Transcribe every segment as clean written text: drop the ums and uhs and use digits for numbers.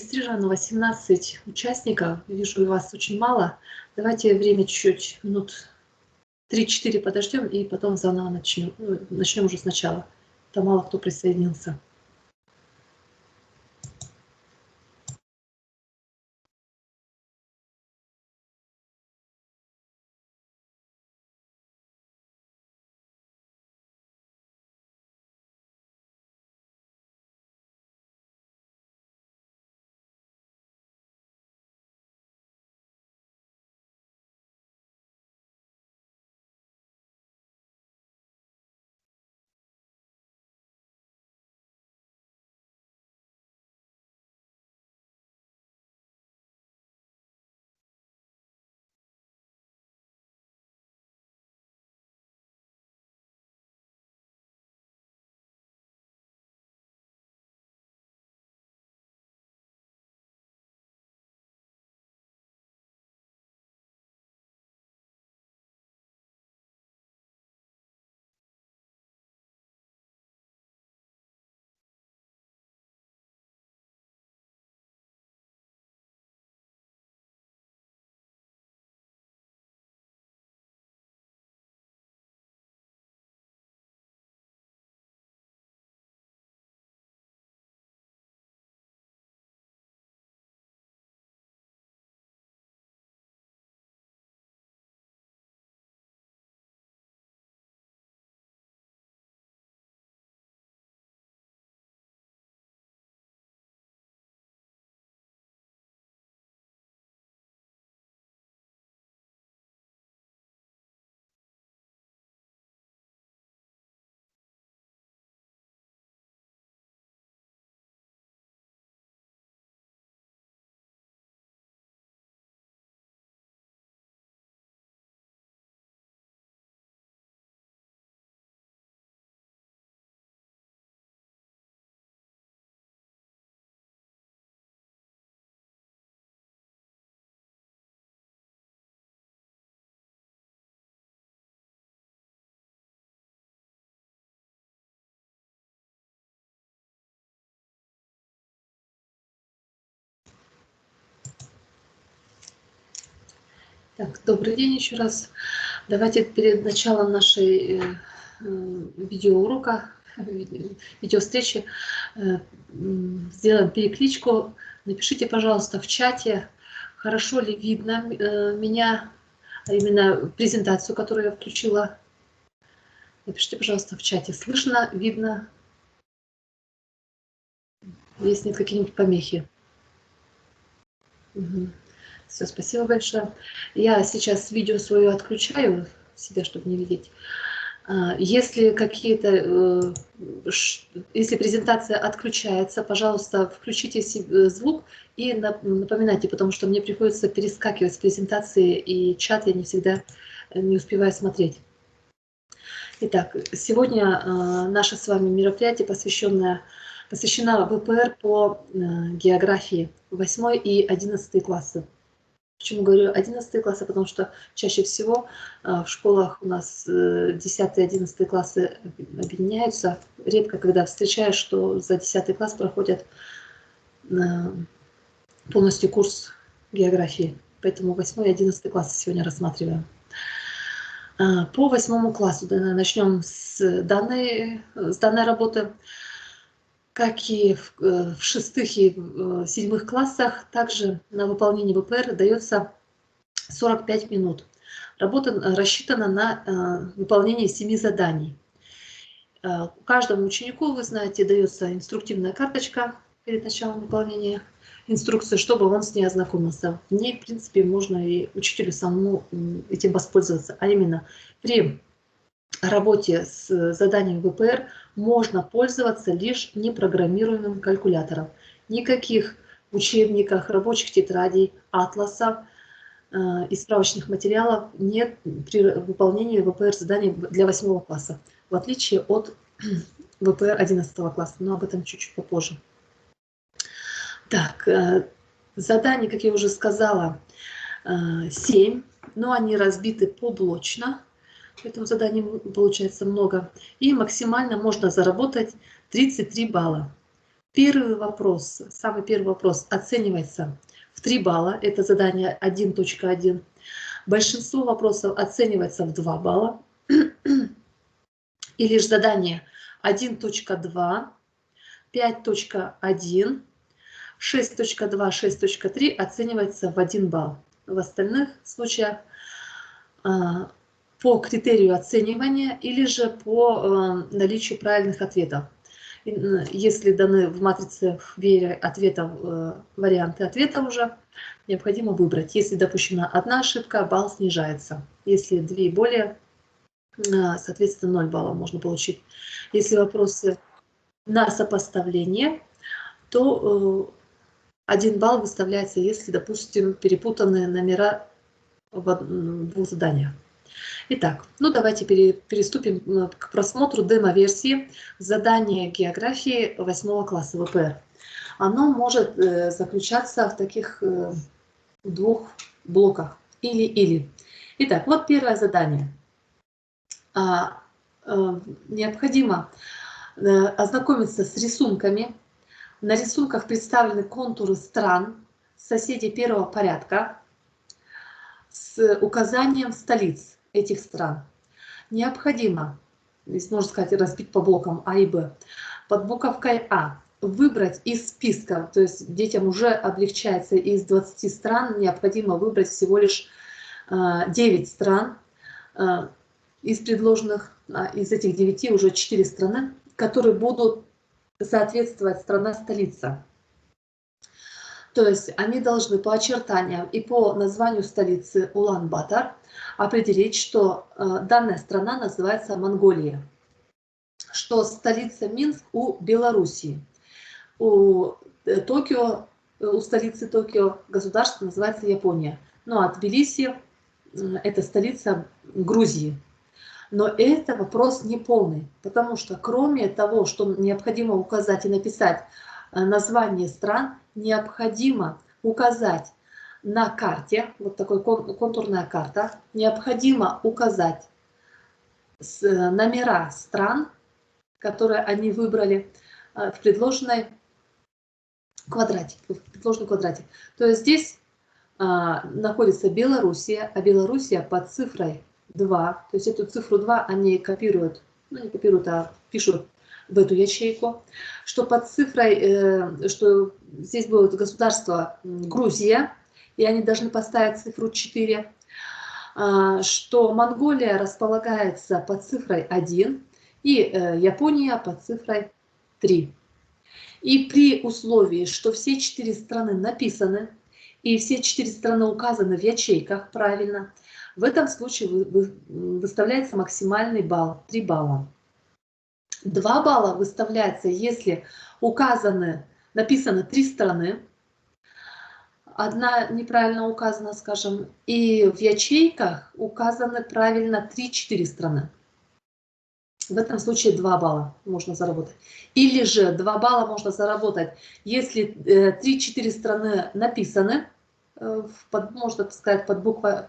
зарегистрировано 18 участников. Вижу, и вас очень мало. Давайте время чуть-чуть, минут 3-4 подождем и потом заново начнем. Начнем уже сначала. Там мало кто присоединился. Так, добрый день еще раз. Давайте перед началом нашей видеоурока, видеовстречи, сделаем перекличку. Напишите, пожалуйста, в чате, хорошо ли видно меня, а именно презентацию, которую я включила. Напишите, пожалуйста, в чате, слышно, видно, есть нет какие-нибудь помехи. Угу. Все, спасибо большое. Я сейчас видео свое отключаю, себя, чтобы не видеть. Если какие-то, если презентация отключается, пожалуйста, включите звук и напоминайте, потому что мне приходится перескакивать с презентации, и чат я не всегда не успеваю смотреть. Итак, сегодня наше с вами мероприятие посвящено ВПР по географии 8 и 11 классы. Почему говорю 11 классы? Потому что чаще всего в школах у нас 10 и 11 классы объединяются. Редко, когда встречаешь, что за 10 класс проходят полностью курс географии. Поэтому 8 и 11 классы сегодня рассматриваем. По 8 классу начнем с данной работы. Как и в 6 и 7 классах, также на выполнение ВПР дается 45 минут. Работа рассчитана на выполнение 7 заданий. Каждому ученику, вы знаете, дается инструктивная карточка перед началом выполнения инструкции, чтобы он с ней ознакомился. В ней, в принципе, можно и учителю самому этим воспользоваться. А именно, при работе с заданием ВПР можно пользоваться лишь непрограммируемым калькулятором. Никаких учебниках, рабочих тетрадей, атласов и справочных материалов нет при выполнении ВПР заданий для 8 класса, в отличие от ВПР 11 класса, но об этом чуть-чуть попозже. Так, заданий, как я уже сказала, 7, но они разбиты поблочно. Поэтому заданий получается много. И максимально можно заработать 33 балла. Первый вопрос, самый первый вопрос оценивается в 3 балла. Это задание 1.1. Большинство вопросов оценивается в 2 балла. И лишь задание 1.2, 5.1, 6.2, 6.3 оценивается в 1 балл. В остальных случаях по критерию оценивания или же по наличию правильных ответов. Если даны в матрице ответов варианты ответа уже, необходимо выбрать. Если допущена одна ошибка, балл снижается. Если 2 и более, соответственно, 0 баллов можно получить. Если вопросы на сопоставление, то 1 балл выставляется, если, допустим, перепутаны номера в 2 заданиях. Итак, ну давайте переступим к просмотру демо-версии задания географии 8 класса ВПР. Оно может заключаться в таких 2 блоках. Или-или. Итак, вот первое задание. Необходимо ознакомиться с рисунками. На рисунках представлены контуры стран, соседей первого порядка, с указанием столиц этих стран. Необходимо, здесь можно сказать, разбить по блокам А и Б. Под буковкой А выбрать из списка, то есть детям уже облегчается, из 20 стран необходимо выбрать всего лишь 9 стран. Из предложенных, из этих 9 уже 4 страны, которые будут соответствовать страна-столица. То есть они должны по очертаниям и по названию столицы Улан-Батор определить, что данная страна называется Монголия, что столица Минск у Белоруссии, у столицы Токио государство называется Япония, ну а Тбилиси это столица Грузии. Но это вопрос неполный, потому что кроме того, что необходимо указать и написать название стран, необходимо указать на карте, вот такая контурная карта, необходимо указать номера стран, которые они выбрали в предложенный квадратик. То есть здесь находится Белоруссия, а Белоруссия под цифрой 2. То есть эту цифру 2 они копируют, ну не копируют, а пишут в эту ячейку, что под цифрой, что здесь будет государство Грузия, и они должны поставить цифру 4, что Монголия располагается под цифрой 1 и Япония под цифрой 3. И при условии, что все 4 страны написаны, и все 4 страны указаны в ячейках правильно, в этом случае выставляется максимальный балл 3 балла. 2 балла выставляется, если написаны 3 страны, одна неправильно указана, скажем, и в ячейках указаны правильно 3-4 страны. В этом случае 2 балла можно заработать. Или же 2 балла можно заработать, если 3-4 страны написаны, можно сказать, под буквой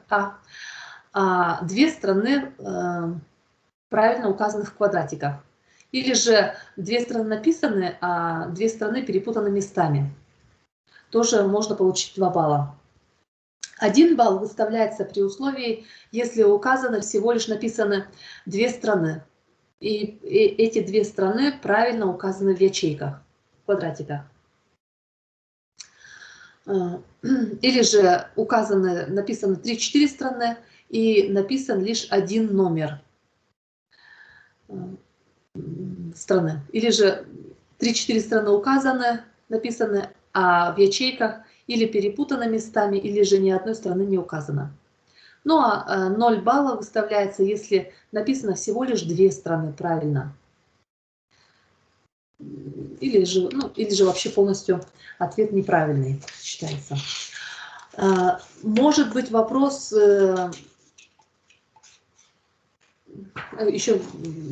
а 2 страны правильно указаны в квадратиках. Или же 2 страны написаны, а 2 страны перепутаны местами. Тоже можно получить 2 балла. 1 балл выставляется при условии, если указано всего лишь написаны 2 страны. И эти 2 страны правильно указаны в ячейках, в квадратиках. Или же написано 3-4 страны и написан лишь 1 номер страны. Или же 3-4 страны написаны, а в ячейках или перепутаны местами, или же ни одной страны не указано. Ну а 0 баллов выставляется, если написано всего лишь 2 страны правильно. Или же вообще полностью ответ неправильный считается. Может быть вопрос, еще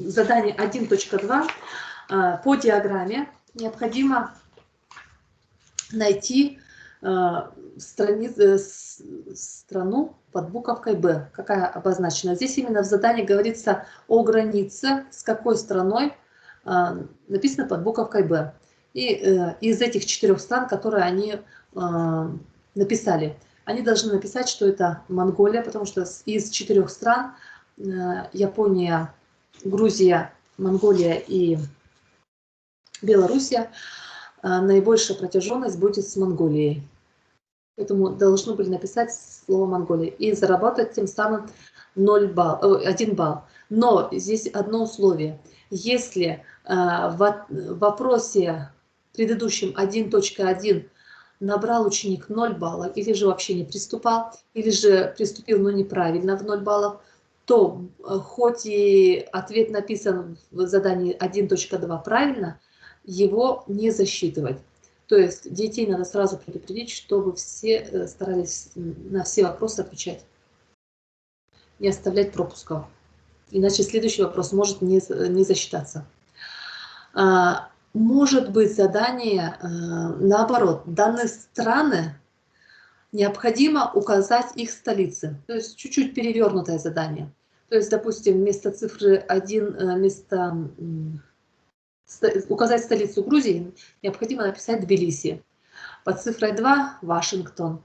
задание 1.2 по диаграмме необходимо найти страну под буковкой Б, какая обозначена. Здесь именно в задании говорится о границе, с какой страной написано под буковкой Б. И из этих 4 стран, которые они написали, они должны написать, что это Монголия, потому что из 4 стран Япония, Грузия, Монголия и Белоруссия наибольшая протяженность будет с Монголией. Поэтому должны были написать слово Монголия и заработать тем самым 1 балл. Но здесь одно условие. Если в вопросе предыдущем 1.1 набрал ученик 0 баллов, или же вообще не приступал, или же приступил, но неправильно в 0 баллов, то хоть и ответ написан в задании 1.2 правильно, его не засчитывать. То есть детей надо сразу предупредить, чтобы все старались на все вопросы отвечать, не оставлять пропусков. Иначе следующий вопрос может не засчитаться. Может быть задание, наоборот, данные страны необходимо указать их столицы. То есть чуть-чуть перевернутое задание. То есть, допустим, вместо цифры 1, указать столицу Грузии, необходимо написать Тбилиси. Под цифрой 2 – Вашингтон.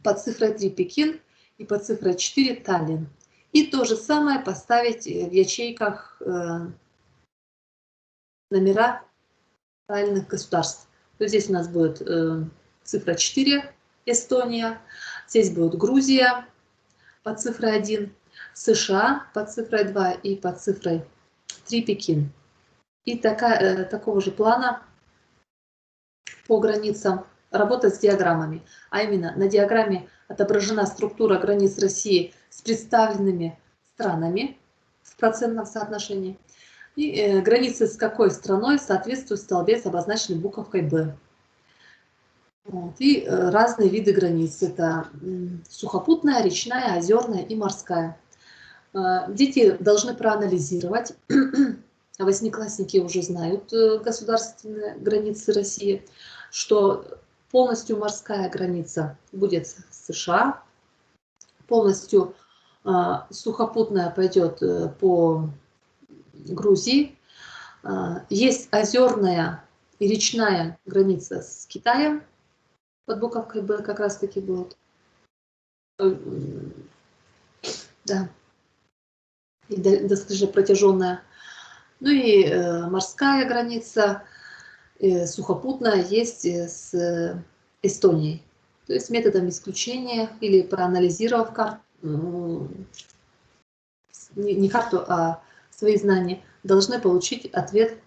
Под цифрой 3 – Пекин. И под цифрой 4 – Таллин. И то же самое поставить в ячейках номера правильных государств. То есть здесь у нас будет цифра 4 – Эстония. Здесь будет Грузия под цифрой 1. США под цифрой 2 и под цифрой 3 – Пекин. И такого же плана по границам работать с диаграммами. А именно на диаграмме отображена структура границ России с представленными странами в процентном соотношении. И границы с какой страной соответствует столбец, обозначенный буковкой «Б». Вот. И разные виды границ. Это сухопутная, речная, озерная и морская. Дети должны проанализировать. Восьмиклассники уже знают государственные границы России, что полностью морская граница будет с США, полностью сухопутная пойдет по Грузии, есть озерная и речная граница с Китаем, под буковкой «Б» как раз таки будут. Да. И достаточно протяженная. Ну и морская граница, сухопутная есть с Эстонией. То есть методом исключения или проанализировав карту, не карту, а свои знания, должны получить ответ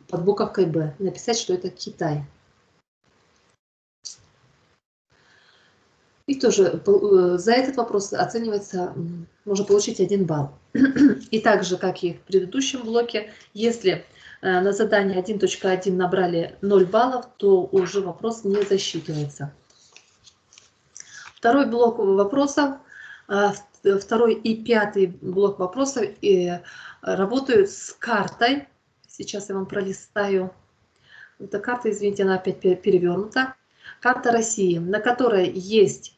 под буковкой «Б». Написать, что это Китай. И тоже за этот вопрос оценивается, можно получить 1 балл. И так же, как и в предыдущем блоке, если на задание 1.1 набрали 0 баллов, то уже вопрос не засчитывается. Второй блок вопросов, второй и пятый блок вопросов работают с картой. Сейчас я вам пролистаю. Эта карта, извините, она опять перевернута. Карта России, на которой есть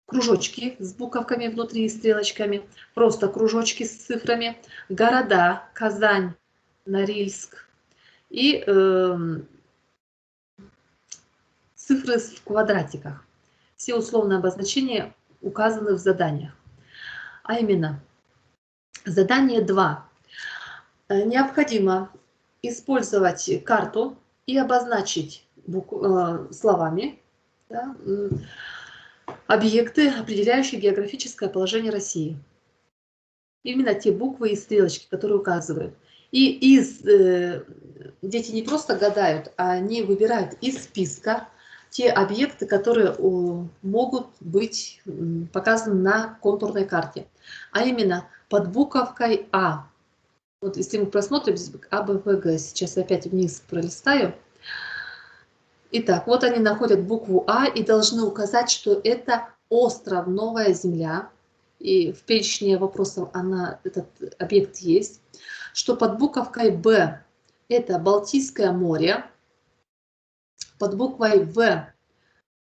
кружочки с буковками внутри и стрелочками, просто кружочки с цифрами, города Казань, Норильск и цифры в квадратиках. Все условные обозначения указаны в заданиях. А именно, задание 2. Необходимо использовать карту и обозначить словами, да, объекты, определяющие географическое положение России. Именно те буквы и стрелочки, которые указывают. И дети не просто гадают, а они выбирают из списка те объекты, которые могут быть показаны на контурной карте. А именно под буковкой А. Вот если мы просмотрим А, Б, В, Г, сейчас я опять вниз пролистаю. Итак, вот они находят букву А и должны указать, что это остров Новая Земля. И в перечне вопросов этот объект есть. Что под буковкой Б это Балтийское море. Под буквой В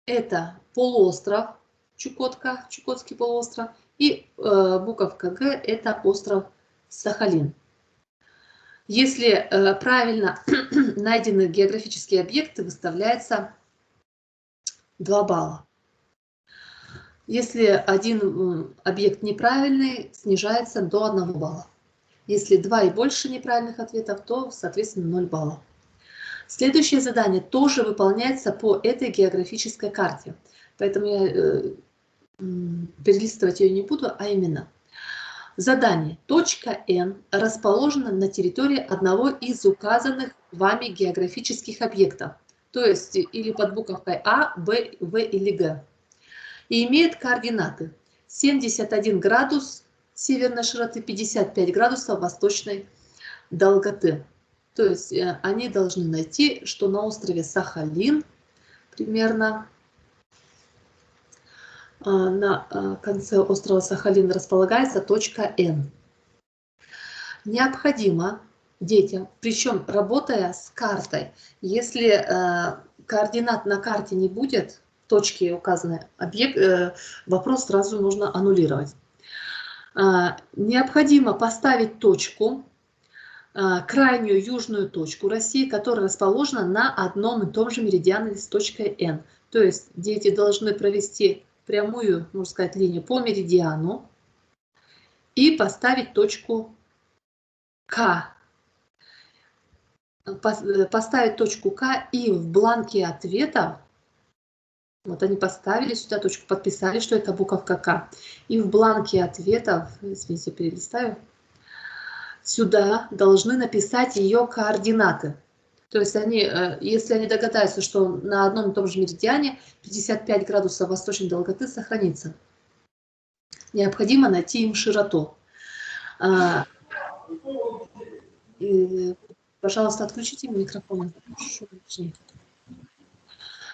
это полуостров Чукотка, Чукотский полуостров. И буковка Г это остров Сахалин. Если правильно найдены географические объекты, выставляется 2 балла. Если один объект неправильный, снижается до 1 балла. Если 2 и больше неправильных ответов, то, соответственно, 0 баллов. Следующее задание тоже выполняется по этой географической карте. Поэтому я перелистывать ее не буду, а именно задание. Точка N расположена на территории одного из указанных вами географических объектов. То есть или под буковкой А, Б, В или Г. И имеет координаты 71 градус северной широты, 55 градусов восточной долготы. То есть они должны найти, что на острове Сахалин примерно на конце острова Сахалин располагается точка N. Необходимо детям, причем работая с картой, если координат на карте не будет, точки указаны, вопрос сразу нужно аннулировать. Необходимо поставить точку, крайнюю южную точку России, которая расположена на одном и том же меридиане с точкой N. То есть дети должны провести прямую, можно сказать, линию по меридиану и поставить точку К. Поставить точку К и в бланке ответов, вот они поставили сюда точку, подписали, что это буковка К. И в бланке ответов, извините, перелистаю, сюда должны написать ее координаты. То есть они, если они догадаются, что на одном и том же меридиане 55 градусов восточной долготы сохранится, необходимо найти им широту. Пожалуйста, отключите микрофон.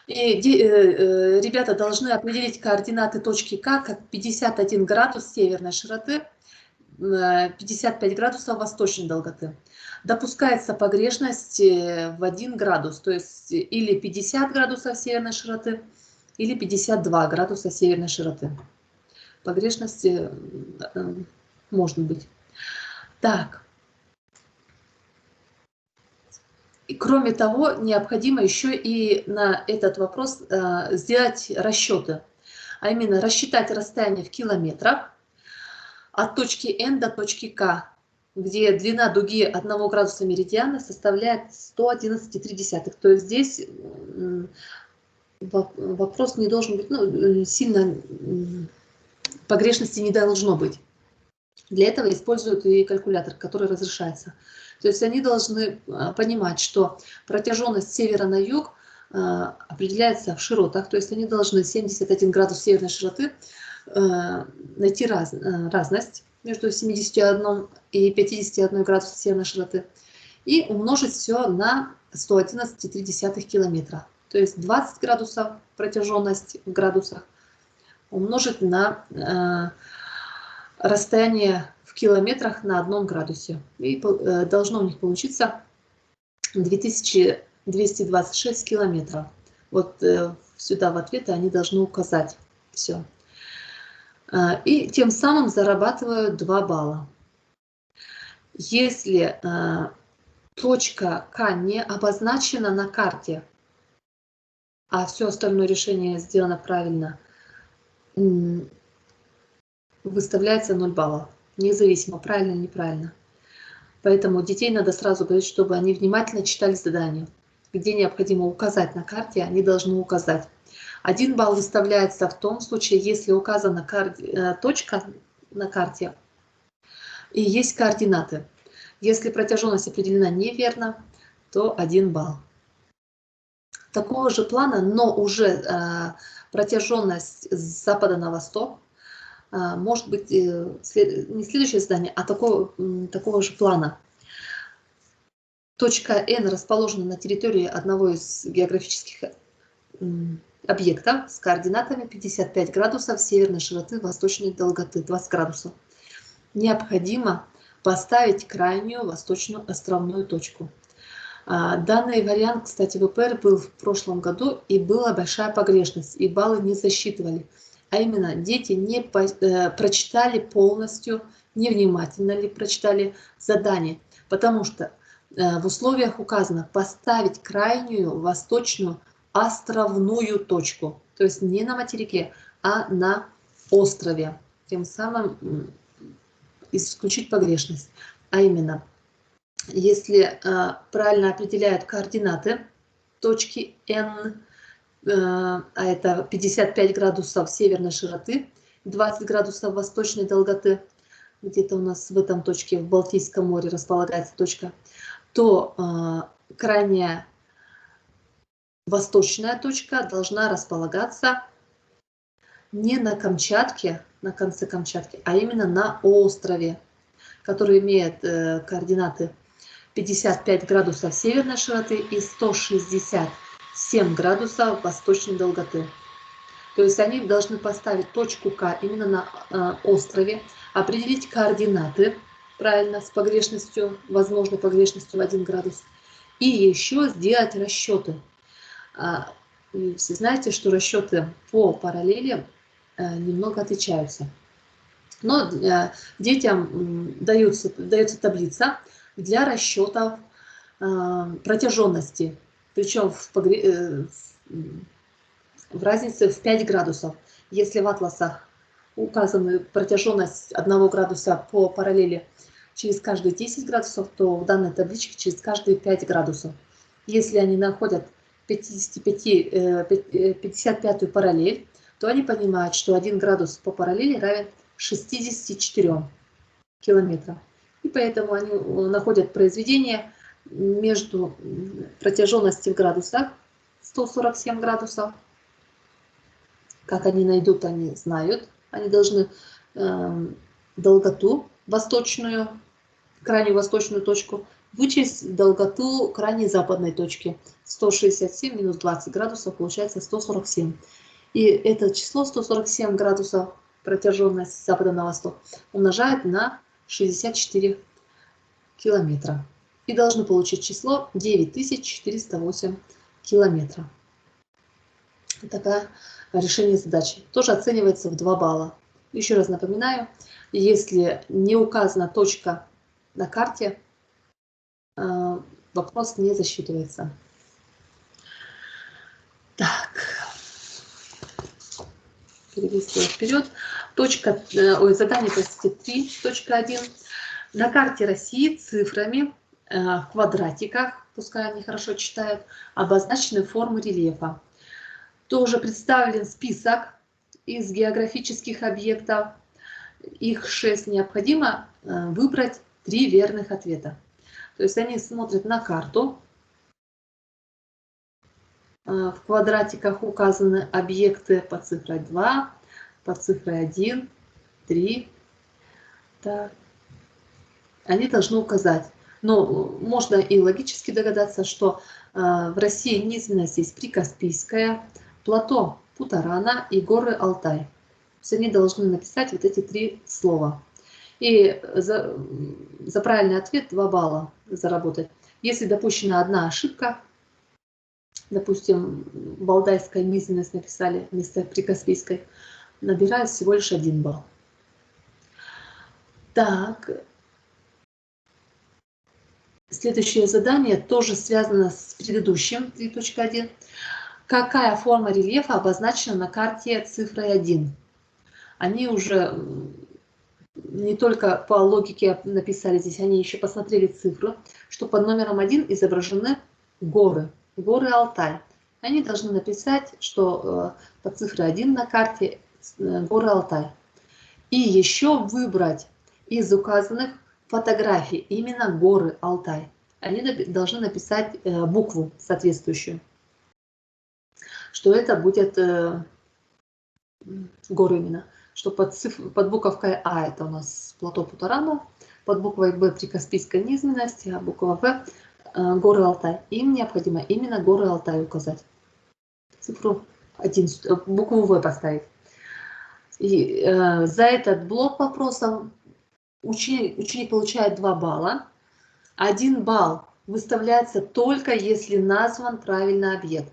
Ребята должны определить координаты точки К как 51 градус северной широты, 55 градусов восточной долготы. Допускается погрешность в 1 градус, то есть или 50 градусов северной широты, или 52 градуса северной широты. Погрешность может быть. Так. И кроме того, необходимо еще и на этот вопрос сделать расчеты. А именно рассчитать расстояние в километрах от точки N до точки К, где длина дуги 1 градуса меридиана составляет 111,3. То есть здесь вопрос не должен быть, сильно погрешности не должно быть. Для этого используют и калькулятор, который разрешается. То есть они должны понимать, что протяженность с севера на юг определяется в широтах. То есть они должны 71 градус северной широты найти разность между 71 и 51 градусом северной широты и умножить все на 111,3 километра. То есть 20 градусов протяженность в градусах умножить на расстояние в километрах на 1 градусе. И должно у них получиться 2226 километров. Вот сюда в ответы они должны указать все. И тем самым зарабатывают 2 балла. Если точка К не обозначена на карте, а все остальное решение сделано правильно, выставляется 0 баллов, независимо, правильно или неправильно. Поэтому детей надо сразу говорить, чтобы они внимательно читали задания. Где необходимо указать на карте, они должны указать. 1 балл выставляется в том случае, если указана точка на карте и есть координаты. Если протяженность определена неверно, то 1 балл. Такого же плана, но уже протяженность с запада на восток, может быть не следующее задание, а такого же плана. Точка N расположена на территории одного из географических объектов с координатами 55 градусов северной широты, восточной долготы 20 градусов. Необходимо поставить крайнюю восточную островную точку. Данный вариант, кстати, ВПР был в прошлом году, и была большая погрешность, и баллы не засчитывали. А именно, дети не прочитали полностью, невнимательно ли прочитали задание, потому что в условиях указано поставить крайнюю восточную островную точку. То есть не на материке, а на острове. Тем самым исключить погрешность. А именно, если правильно определяют координаты точки N, а это 55 градусов северной широты, 20 градусов восточной долготы, где-то у нас в этом точке, в Балтийском море располагается точка, то крайняя восточная точка должна располагаться не на Камчатке, на конце Камчатки, а именно на острове, который имеет координаты 55 градусов северной широты и 167 градусов восточной долготы. То есть они должны поставить точку К именно на острове, определить координаты правильно с погрешностью, возможной погрешностью в 1 градус, и еще сделать расчеты. Все знаете, что расчеты по параллели немного отличаются. Но детям дается таблица для расчетов протяженности, причем в разнице в 5 градусов. Если в атласах указана протяженность 1 градуса по параллели через каждые 10 градусов, то в данной табличке через каждые 5 градусов. Если они находят 55-ю параллель, то они понимают, что 1 градус по параллели равен 64 километрам. И поэтому они находят произведение между протяженностью в градусах 147 градусов. Как они найдут, они знают. Они должны долготу восточную, крайнюю восточную точку, вычесть долготу крайней западной точки. 167 минус 20 градусов получается 147. И это число 147 градусов, протяженность с запада на восток, умножают на 64 километра. И должны получить число 9408 километров. Такое решение задачи. Тоже оценивается в 2 балла. Еще раз напоминаю, если не указана точка на карте, вопрос не засчитывается. Так. Перелистываю вперед. Задание, простите, 3.1. На карте России цифрами в квадратиках, пускай они хорошо читают, обозначены формы рельефа. Тоже представлен список из географических объектов. Их 6. Необходимо выбрать 3 верных ответа. То есть они смотрят на карту. В квадратиках указаны объекты по цифре 2, по цифре 1, 3. Так. Они должны указать. Но можно и логически догадаться, что в России низменность есть Прикаспийская, плато Путарана и горы Алтай. То есть они должны написать вот эти 3 слова. И за правильный ответ 2 балла заработать. Если допущена одна ошибка, допустим, Валдайская низменность написали вместо Прикаспийской, набирают всего лишь 1 балл. Так. Следующее задание тоже связано с предыдущим 3.1. Какая форма рельефа обозначена на карте цифрой 1? Они уже не только по логике написали здесь, они еще посмотрели цифру, что под номером 1 изображены горы, горы Алтай. Они должны написать, что под цифрой 1 на карте горы Алтай. И еще выбрать из указанных фотографий именно горы Алтай. Они должны написать букву соответствующую, что это будет горы именно. Что под буковкой А это у нас плато Путарана, под буквой Б Прикаспийская низменность, а буква В горы Алтай. Им необходимо именно горы Алтай указать. Цифру 1, букву В поставить. И за этот блок вопросов ученик получает 2 балла. 1 балл выставляется только если назван правильный объект.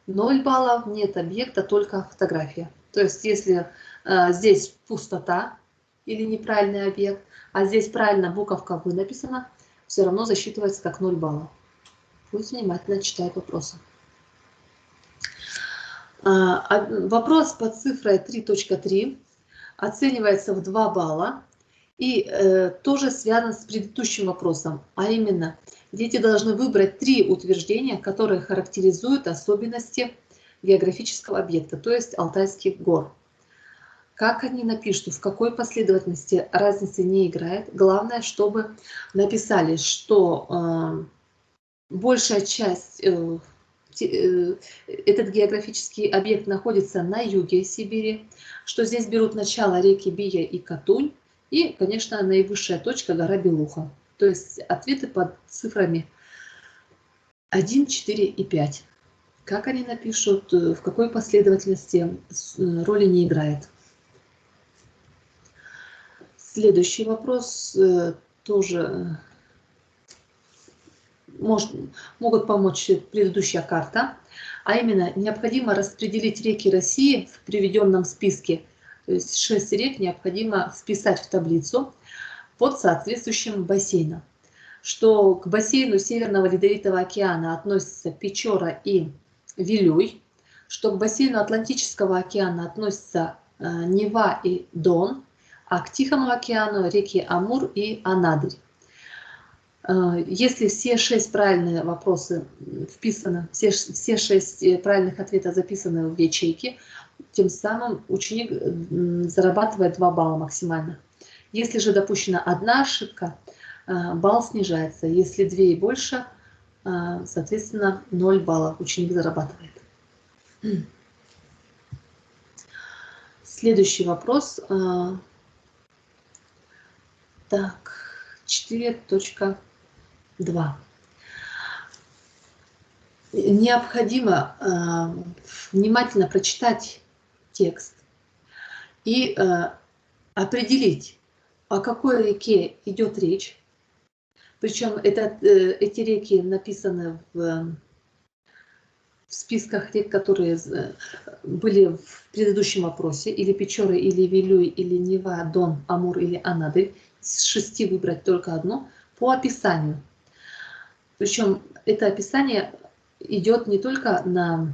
0 баллов нет объекта, только фотография. То есть если здесь пустота или неправильный объект, а здесь правильно буковка В написана, все равно засчитывается как 0 баллов. Пусть внимательно читает вопросы. Вопрос под цифрой 3.3 оценивается в 2 балла и тоже связан с предыдущим вопросом, а именно дети должны выбрать 3 утверждения, которые характеризуют особенности географического объекта, то есть Алтайских гор. Как они напишут, в какой последовательности, разницы не играет. Главное, чтобы написали, что большая часть, этот географический объект находится на юге Сибири, что здесь берут начало реки Бия и Катунь, и, конечно, наивысшая точка гора Белуха. То есть ответы под цифрами 1, 4 и 5. Как они напишут, в какой последовательности, роли не играет. Следующий вопрос тоже могут помочь предыдущая карта, а именно необходимо распределить реки России в приведенном списке, то есть 6 рек необходимо вписать в таблицу под соответствующим бассейном. Что к бассейну Северного Ледовитого океана относятся Печора и Вилюй, что к бассейну Атлантического океана относятся Нева и Дон, а к Тихому океану реки Амур и Анадырь. Если все 6 правильные вопросы вписаны, все 6 правильных ответов записаны в ячейке, тем самым ученик зарабатывает 2 балла максимально. Если же допущена одна ошибка, балл снижается. Если 2 и больше, соответственно, 0 баллов ученик зарабатывает. Следующий вопрос. Так, 4.2. Необходимо внимательно прочитать текст и определить, о какой реке идет речь. Причем эти реки написаны в списках рек, которые были в предыдущем вопросе. Или Печоры, или Вилюй, или Нева, Дон, Амур или Анадырь. С 6 выбрать только одну по описанию. Причем это описание идет не только на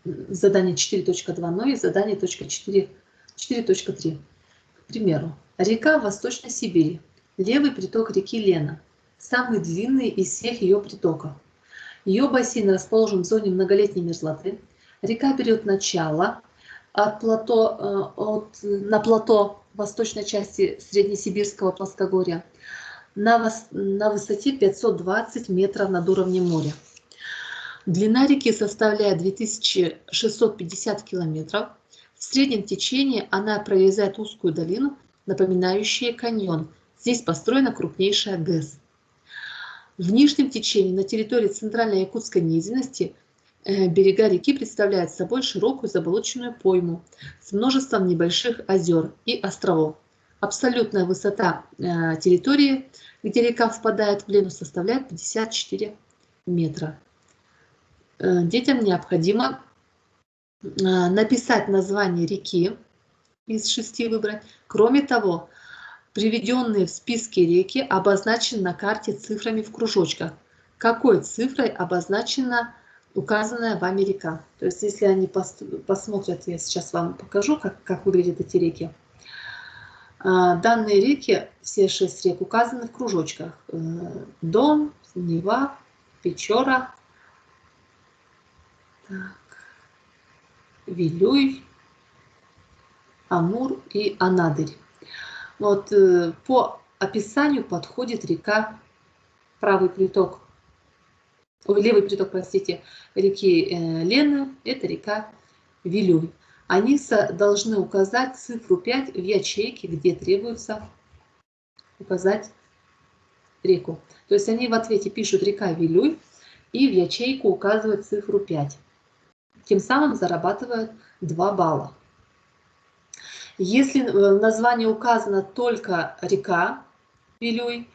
задание 4.2, но и задание 4.3. К примеру, река в Восточной Сибири, левый приток реки Лена, самый длинный из всех ее притоков. Ее бассейн расположен в зоне многолетней мерзлоты. Река берет начало на плато восточной части Среднесибирского плоскогорья на высоте 520 метров над уровнем моря. Длина реки составляет 2650 километров. В среднем течении она прорезает узкую долину, напоминающую каньон. Здесь построена крупнейшая ГЭС. В нижнем течении на территории центральной якутской низменности берега реки представляют собой широкую заболоченную пойму с множеством небольших озер и островов. Абсолютная высота территории, где река впадает в Лену, составляет 54 метра. Детям необходимо написать название реки, из 6 выбрать. Кроме того, приведенные в списке реки обозначены на карте цифрами в кружочках. Какой цифрой обозначена указанная вами река? То есть, если они посмотрят, я сейчас вам покажу, как выглядят эти реки. Данные реки, все 6 рек, указаны в кружочках. Дон, Нева, Печора, Вилюй, Амур и Анадырь. Вот по описанию подходит река, левый приток, простите, реки Лены, это река Вилюй. Они должны указать цифру 5 в ячейке, где требуется указать реку. То есть они в ответе пишут река Вилюй и в ячейку указывают цифру 5. Тем самым зарабатывают 2 балла. Если в названии указана только река Вилюй,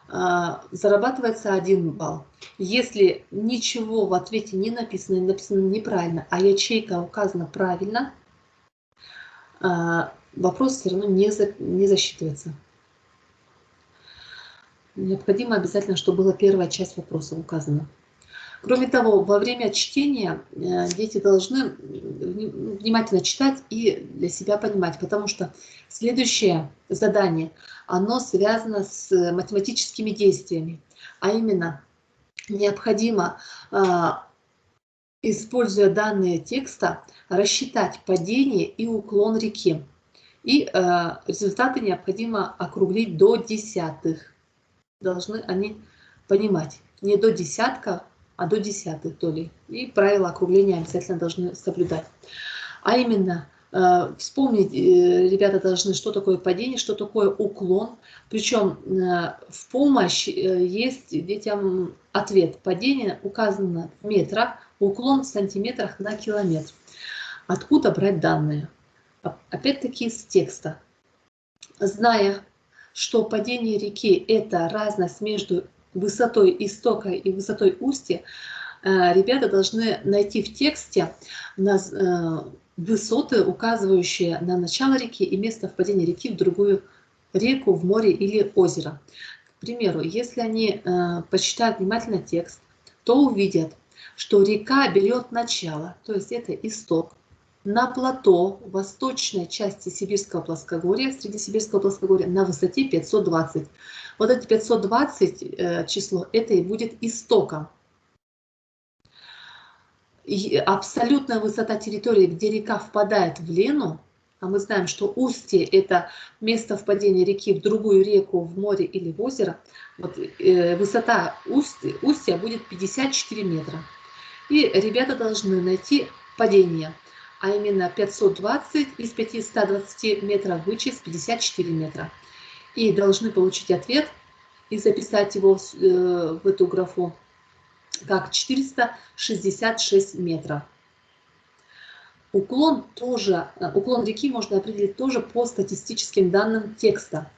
зарабатывается 1 балл. Если ничего в ответе не написано, написано неправильно, а ячейка указана правильно, вопрос все равно не засчитывается. необходимо обязательно, чтобы была первая часть вопроса указана. Кроме того, во время чтения дети должны внимательно читать и для себя понимать, потому что следующее задание, оно связано с математическими действиями, а именно необходимо, используя данные текста, рассчитать падение и уклон реки. И результаты необходимо округлить до десятых. Должны они понимать. Не до десятка, а до десятых долей. И правила округления обязательно должны соблюдать. А именно, вспомнить ребята должны, что такое падение, что такое уклон. Причем в помощь есть детям ответ. Падение указано в метрах, уклон в сантиметрах на километр. Откуда брать данные? Опять-таки с текста. Зная, что падение реки – это разность между высотой истока и высотой устья, ребята должны найти в тексте высоты, указывающие на начало реки и место впадения реки в другую реку, в море или озеро. К примеру, если они почитают внимательно текст, то увидят, что река берет начало, то есть это исток, на плато в восточной части Сибирского плоскогорья, среди Сибирского плоскогорья, на высоте 520. Вот это 520 число, это и будет истоком. И абсолютная высота территории, где река впадает в Лену, а мы знаем, что устье – это место впадения реки в другую реку, в море или в озеро, вот, высота устья будет 54 метра. И ребята должны найти падение, а именно 520 из 520 метров вычесть 54 метра. И должны получить ответ и записать его в эту графу как 466 метров. Уклон реки можно определить тоже по статистическим данным текста.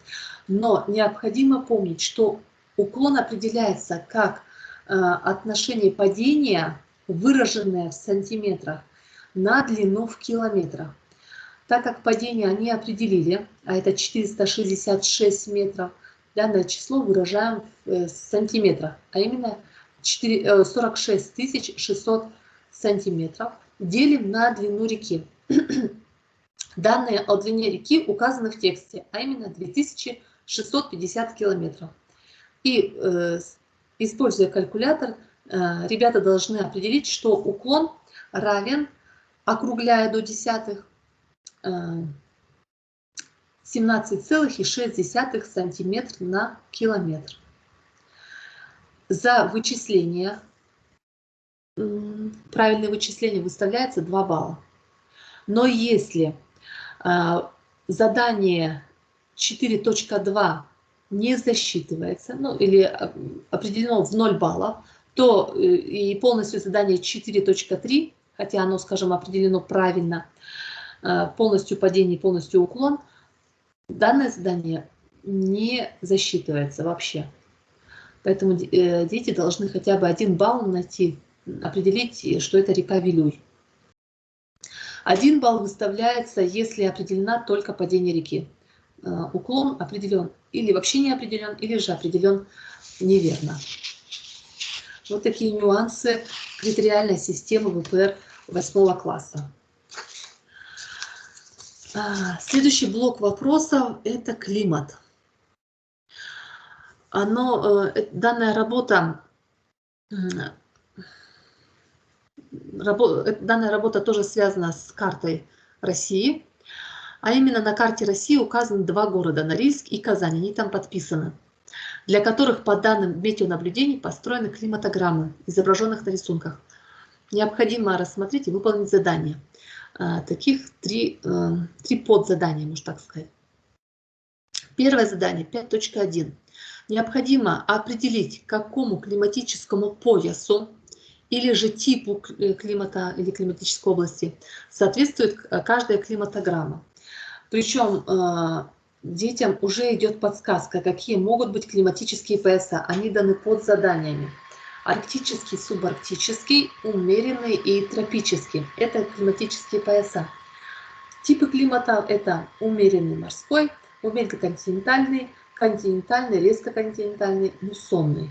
Но необходимо помнить, что уклон определяется как отношение падения, выраженное в сантиметрах, на длину в километрах. Так как падение они определили, а это 466 метров, данное число выражаем в сантиметрах, а именно 46 600 сантиметров делим на длину реки. Данные о длине реки указаны в тексте, а именно 2650 километров. И используя калькулятор, ребята должны определить, что уклон равен, округляя до десятых, 17,6 сантиметра на километр. За вычисление, правильное вычисление выставляется 2 балла. Но если задание 4.2 не засчитывается, ну или определено в 0 баллов, то и полностью задание 4.3, хотя оно, скажем, определено правильно, полностью падение, полностью уклон, данное задание не засчитывается вообще. Поэтому дети должны хотя бы 1 балл найти, определить, что это река Вилюй. 1 балл выставляется, если определена только падение реки. Уклон определен или вообще не определен, или же определен неверно. Вот такие нюансы критериальной системы ВПР 8 класса. Следующий блок вопросов – это климат. Данная работа тоже связана с картой России. А именно на карте России указаны 2 города – Норильск и Казань. Они там подписаны, для которых по данным метеонаблюдений построены климатограммы, изображенных на рисунках. Необходимо рассмотреть и выполнить задания. Таких 3 подзадания, можно так сказать. Первое задание 5.1. Необходимо определить, к какому климатическому поясу или же типу климата или климатической области соответствует каждая климатограмма. Причем детям уже идет подсказка, какие могут быть климатические пояса. Они даны под заданиями. Арктический, субарктический, умеренный и тропический. Это климатические пояса. Типы климата – это умеренный морской, умеренно-континентальный, континентальный, резко континентальный, муссонный.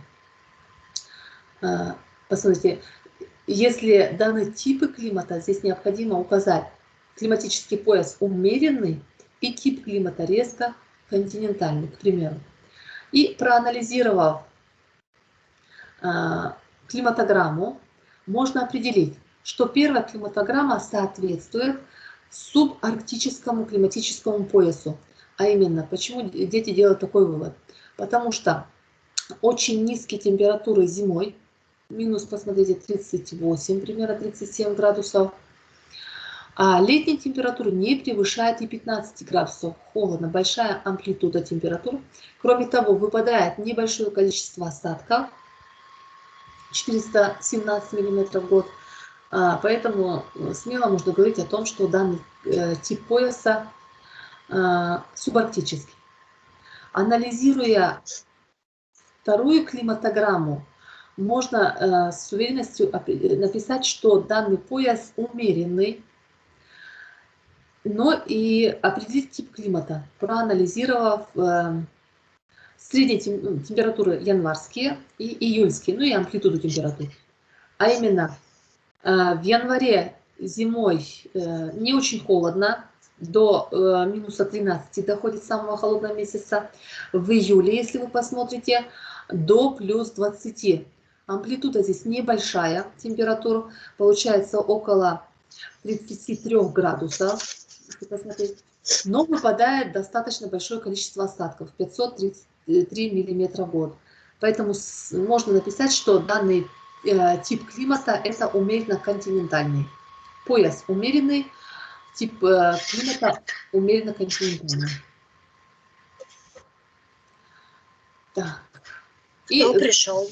Посмотрите, если даны типы климата, здесь необходимо указать климатический пояс умеренный и тип климата резко континентальный, к примеру. И проанализировав климатограмму, можно определить, что первая климатограмма соответствует субарктическому климатическому поясу. А именно, почему дети делают такой вывод? Потому что очень низкие температуры зимой, минус, посмотрите, 38, примерно 37 градусов, а летние температуры не превышают и 15 градусов. Холодно, большая амплитуда температур. Кроме того, выпадает небольшое количество осадков, 417 мм в год. Поэтому смело можно говорить о том, что данный тип пояса субарктический. Анализируя вторую климатограмму, можно с уверенностью написать, что данный пояс умеренный, но и определить тип климата, проанализировав средние температуры январские и июльские, ну и амплитуду температур. А именно, в январе зимой не очень холодно, до минуса 13 доходит самого холодного месяца. В июле, если вы посмотрите, до плюс 20. Амплитуда здесь небольшая, температура получается около 33 градусов, если посмотреть. Но выпадает достаточно большое количество осадков, 533 мм в год. Поэтому можно написать, что данный тип климата это умеренно-континентальный. Пояс умеренный, тип климата умеренно-континентальный. Так. Кто пришел?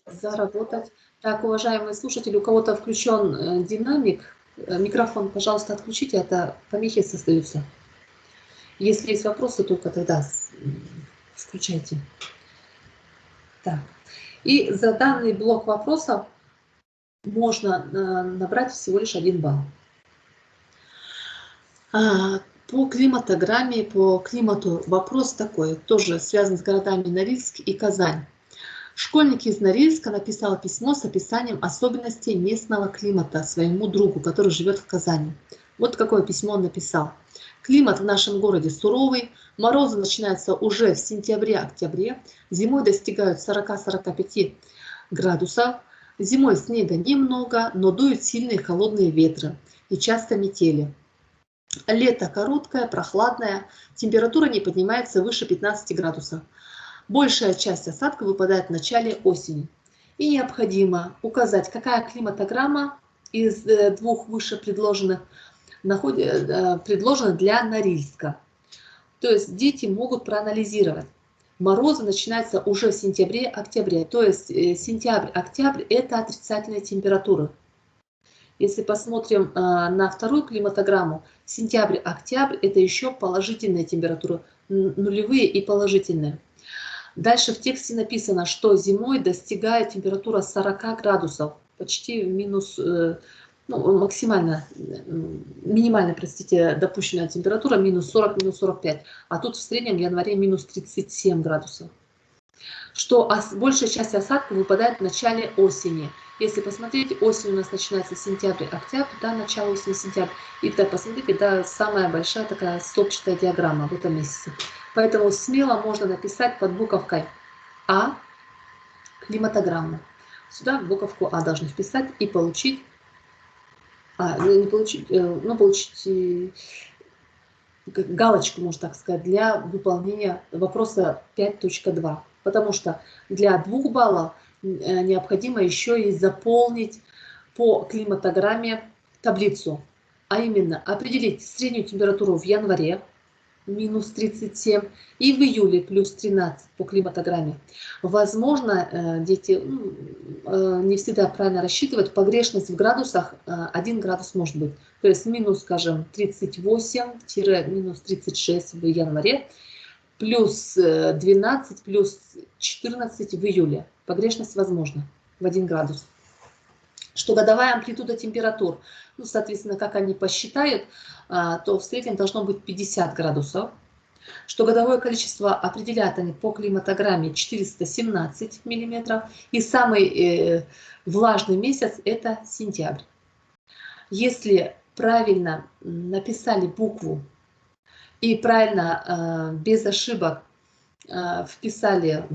Заработать. Так, уважаемые слушатели, у кого-то включен динамик, микрофон, пожалуйста, отключите, это помехи создаются. Если есть вопросы, только тогда включайте. Так. И за данный блок вопросов можно набрать всего лишь 1 балл. По климатограмме, по климату вопрос такой, тоже связан с городами Норильск и Казань. Школьник из Норильска написал письмо с описанием особенностей местного климата своему другу, который живет в Казани. Вот какое письмо он написал. Климат в нашем городе суровый, морозы начинаются уже в сентябре-октябре, зимой достигают 40-45 градусов, зимой снега немного, но дуют сильные холодные ветры и часто метели. Лето короткое, прохладное, температура не поднимается выше 15 градусов. Большая часть осадков выпадает в начале осени. И необходимо указать, какая климатограмма из двух выше предложенных предложена для Норильска. То есть дети могут проанализировать. Морозы начинаются уже в сентябре-октябре. То есть сентябрь-октябрь это отрицательные температуры. Если посмотрим на вторую климатограмму, сентябрь-октябрь это еще положительные температуры, нулевые и положительные. Дальше в тексте написано, что зимой достигает температура 40 градусов, почти минус, максимально, минимальная, простите, допущенная температура минус 40, минус 45, а тут в среднем в январе минус 37 градусов. Что большая часть осадков выпадает в начале осени. Если посмотреть, осень у нас начинается сентябрь-октябрь, да, начало осени, сентябрь. И так посмотрите, да, самая большая такая столбчатая диаграмма в этом месяце. Поэтому смело можно написать под буковкой А климатограмму. Сюда буковку А должны вписать и получить, получить галочку, можно так сказать, для выполнения вопроса 5.2. Потому что для 2 баллов необходимо еще и заполнить по климатограмме таблицу. А именно определить среднюю температуру в январе, минус 37, и в июле плюс 13 по климатограмме. Возможно, дети не всегда правильно рассчитывают, погрешность в градусах 1 градус может быть. То есть минус, скажем, 38-минус 36 в январе, плюс 12, плюс 14 в июле. Погрешность возможна в 1 градус. Что годовая амплитуда температур, соответственно, как они посчитают, то в среднем должно быть 50 градусов. что годовое количество определяют они по климатограмме 417 миллиметров, и самый влажный месяц – это сентябрь. Если правильно написали букву и правильно, без ошибок вписали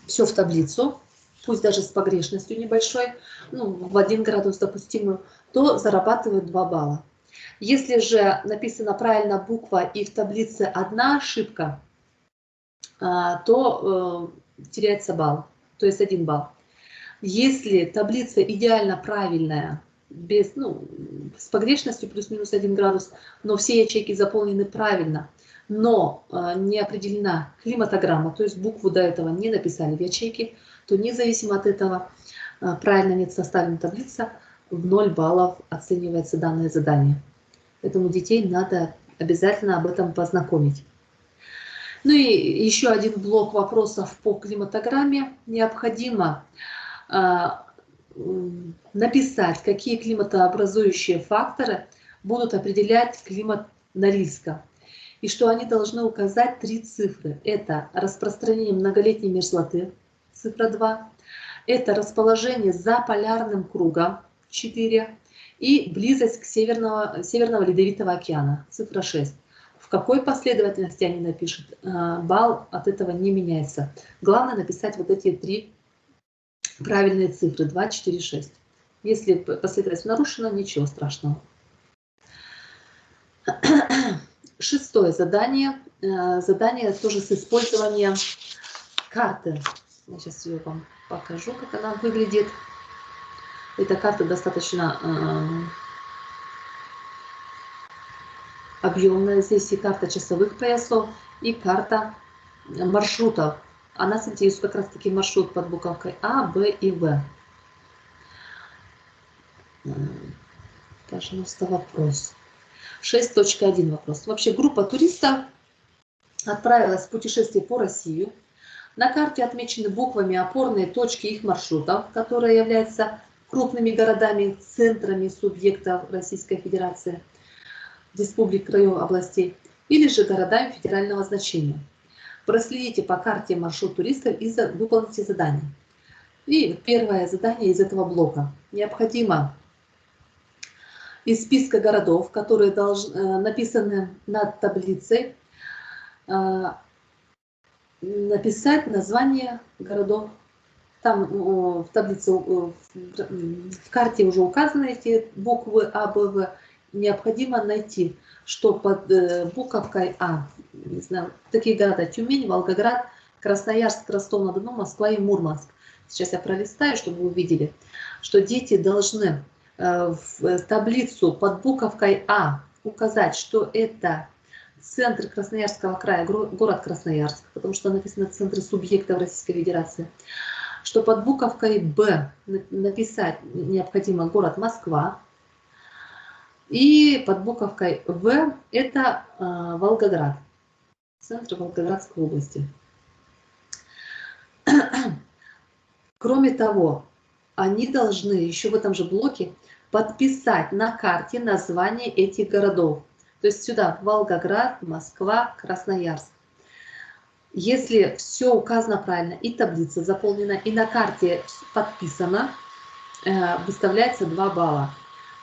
все в таблицу, пусть даже с погрешностью небольшой, ну, в 1 градус допустимую, то зарабатывают 2 балла. Если же написана правильно буква и в таблице одна ошибка, то теряется балл, то есть 1 балл. Если таблица идеально правильная, без, ну, с погрешностью плюс-минус 1 градус, но все ячейки заполнены правильно, но не определена климатограмма, то есть букву до этого не написали в ячейке, то независимо от этого, правильно нет составлена таблица, в 0 баллов оценивается данное задание. Поэтому детей надо обязательно об этом познакомить. Ну и еще один блок вопросов по климатограмме. Необходимо написать, какие климатообразующие факторы будут определять климат Норильска. И что они должны указать 3 цифры. Это распространение многолетней мерзлоты, цифра 2. Это расположение за полярным кругом, 4. И близость к Северного Ледовитого океана, цифра 6. В какой последовательности они напишут, балл от этого не меняется. Главное написать вот эти 3 правильные цифры, 2, 4, 6. Если последовательность нарушена, ничего страшного. 6-е задание. Задание тоже с использованием карты. Я сейчас ее вам покажу, как она выглядит. Эта карта достаточно объемная. Здесь и карта часовых поясов, и карта маршрутов. А нас интересует как раз таки маршрут под буковкой А, Б и В. Пожалуйста, вопрос. 6.1 вопрос. Вообще группа туристов отправилась в путешествие по России. На карте отмечены буквами опорные точки их маршрутов, которые являются крупными городами, центрами субъектов Российской Федерации, республик, краев, областей, или же городами федерального значения. Проследите по карте маршрут туристов и выполните задание. И первое задание из этого блока. Необходимо из списка городов, которые написаны над таблицей, написать название городов. Там в таблице, в карте уже указаны эти буквы А, Б, В. Необходимо найти, что под буковкой А, не знаю, такие города: Тюмень, Волгоград, Красноярск, Ростов-на-Дону, Москва и Мурманск. Сейчас я пролистаю, чтобы вы увидели, что дети должны в таблицу под буковкой А указать, что это центр Красноярского края, город Красноярск, потому что написано центры субъектов Российской Федерации. Что под буковкой Б написать необходимо город Москва. И под буковкой В это Волгоград, центр Волгоградской области. Кроме того, они должны еще в этом же блоке подписать на карте название этих городов. То есть сюда Волгоград, Москва, Красноярск. Если все указано правильно, и таблица заполнена, и на карте подписано, выставляется 2 балла.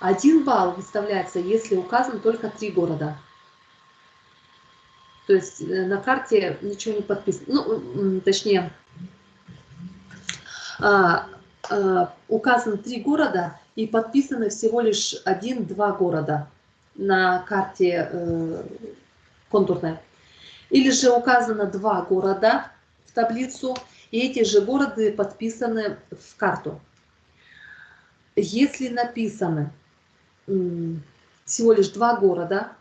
1 балл выставляется, если указано только 3 города. То есть на карте ничего не подписано. Ну, точнее, указано 3 города и подписаны всего лишь 1-2 города на карте контурной. Или же указано 2 города в таблицу, и эти же города подписаны в карту. Если написаны всего лишь 2 города,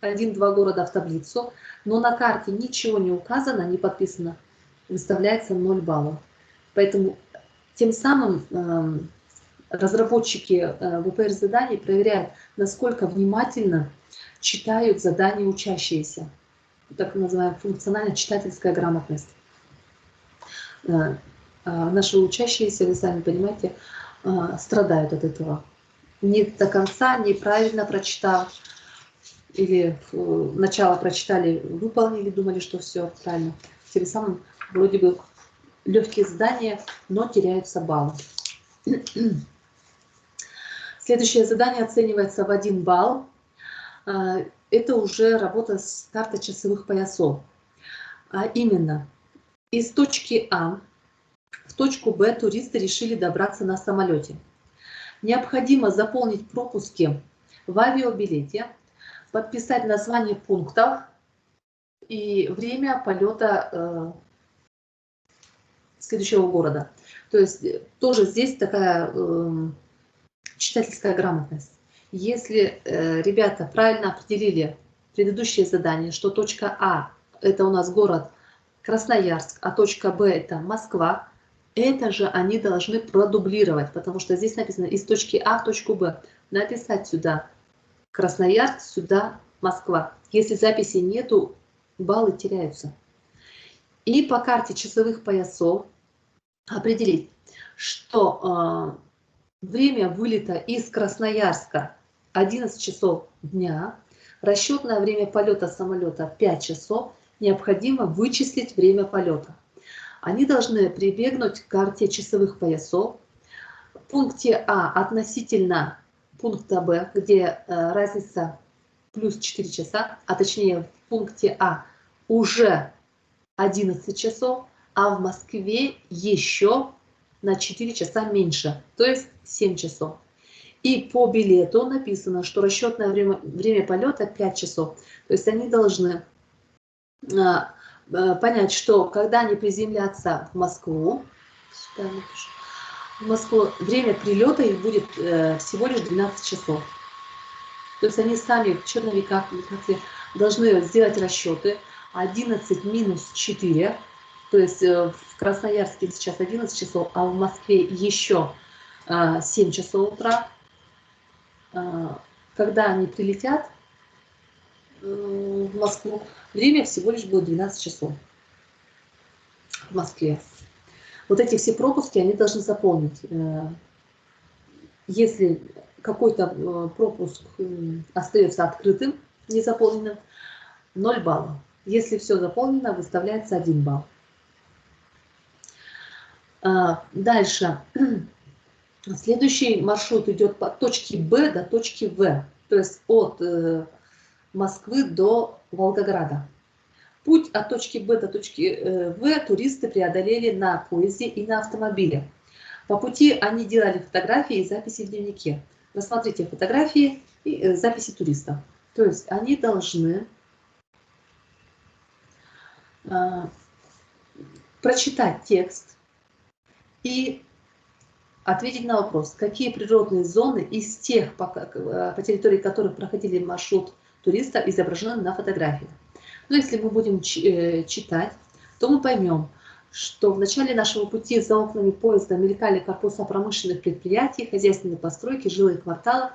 1-2 города в таблицу, но на карте ничего не указано, не подписано, выставляется 0 баллов. Поэтому тем самым разработчики ВПР-заданий проверяют, насколько внимательно читают задания учащиеся. Так называемая функционально-читательская грамотность. Наши учащиеся, вы сами понимаете, страдают от этого. Не до конца, неправильно прочитав, или начало прочитали, выполнили, думали, что все правильно. Тем самым вроде бы легкие задания, но теряются баллы. Следующее задание оценивается в 1 балл. Это уже работа с картой часовых поясов. А именно, из точки А в точку Б туристы решили добраться на самолете. Необходимо заполнить пропуски в авиабилете, подписать название пунктов и время полета следующего города. То есть тоже здесь такая читательская грамотность. Если ребята правильно определили предыдущее задание, что точка А это у нас город Красноярск, а точка Б это Москва, это же они должны продублировать, потому что здесь написано из точки А в точку Б. Написать сюда Красноярск, сюда Москва. Если записи нету, баллы теряются. И по карте часовых поясов определить, что время вылета из Красноярска 11 часов дня, расчетное время полета самолета 5 часов, необходимо вычислить время полета. Они должны прибегнуть к карте часовых поясов. В пункте А относительно пункта Б, где разница плюс 4 часа, а точнее в пункте А уже 11 часов, а в Москве еще на 4 часа меньше, то есть 7 часов. И по билету написано, что расчетное время полета 5 часов. То есть они должны понять, что когда они приземлятся в Москву, время прилета их будет всего лишь 12 часов. То есть они сами в черновиках должны сделать расчеты. 11 минус 4, то есть в Красноярске сейчас 11 часов, а в Москве еще 7 часов утра. Когда они прилетят в Москву, время всего лишь будет 12 часов в Москве. Вот эти все пропуски они должны заполнить. Если какой-то пропуск остается открытым, незаполненным, 0 баллов. Если все заполнено, выставляется 1 балл. Дальше. Следующий маршрут идет от точки Б до точки В, то есть от Москвы до Волгограда. Путь от точки Б до точки В туристы преодолели на поезде и на автомобиле. По пути они делали фотографии и записи в дневнике. Рассмотрите фотографии и записи туристов. То есть они должны прочитать текст и ответить на вопрос, какие природные зоны из тех, по территории которых проходили маршрут туристов, изображены на фотографии. Но если мы будем читать, то мы поймем, что в начале нашего пути за окнами поезда мелькали корпуса промышленных предприятий, хозяйственные постройки, жилые кварталы,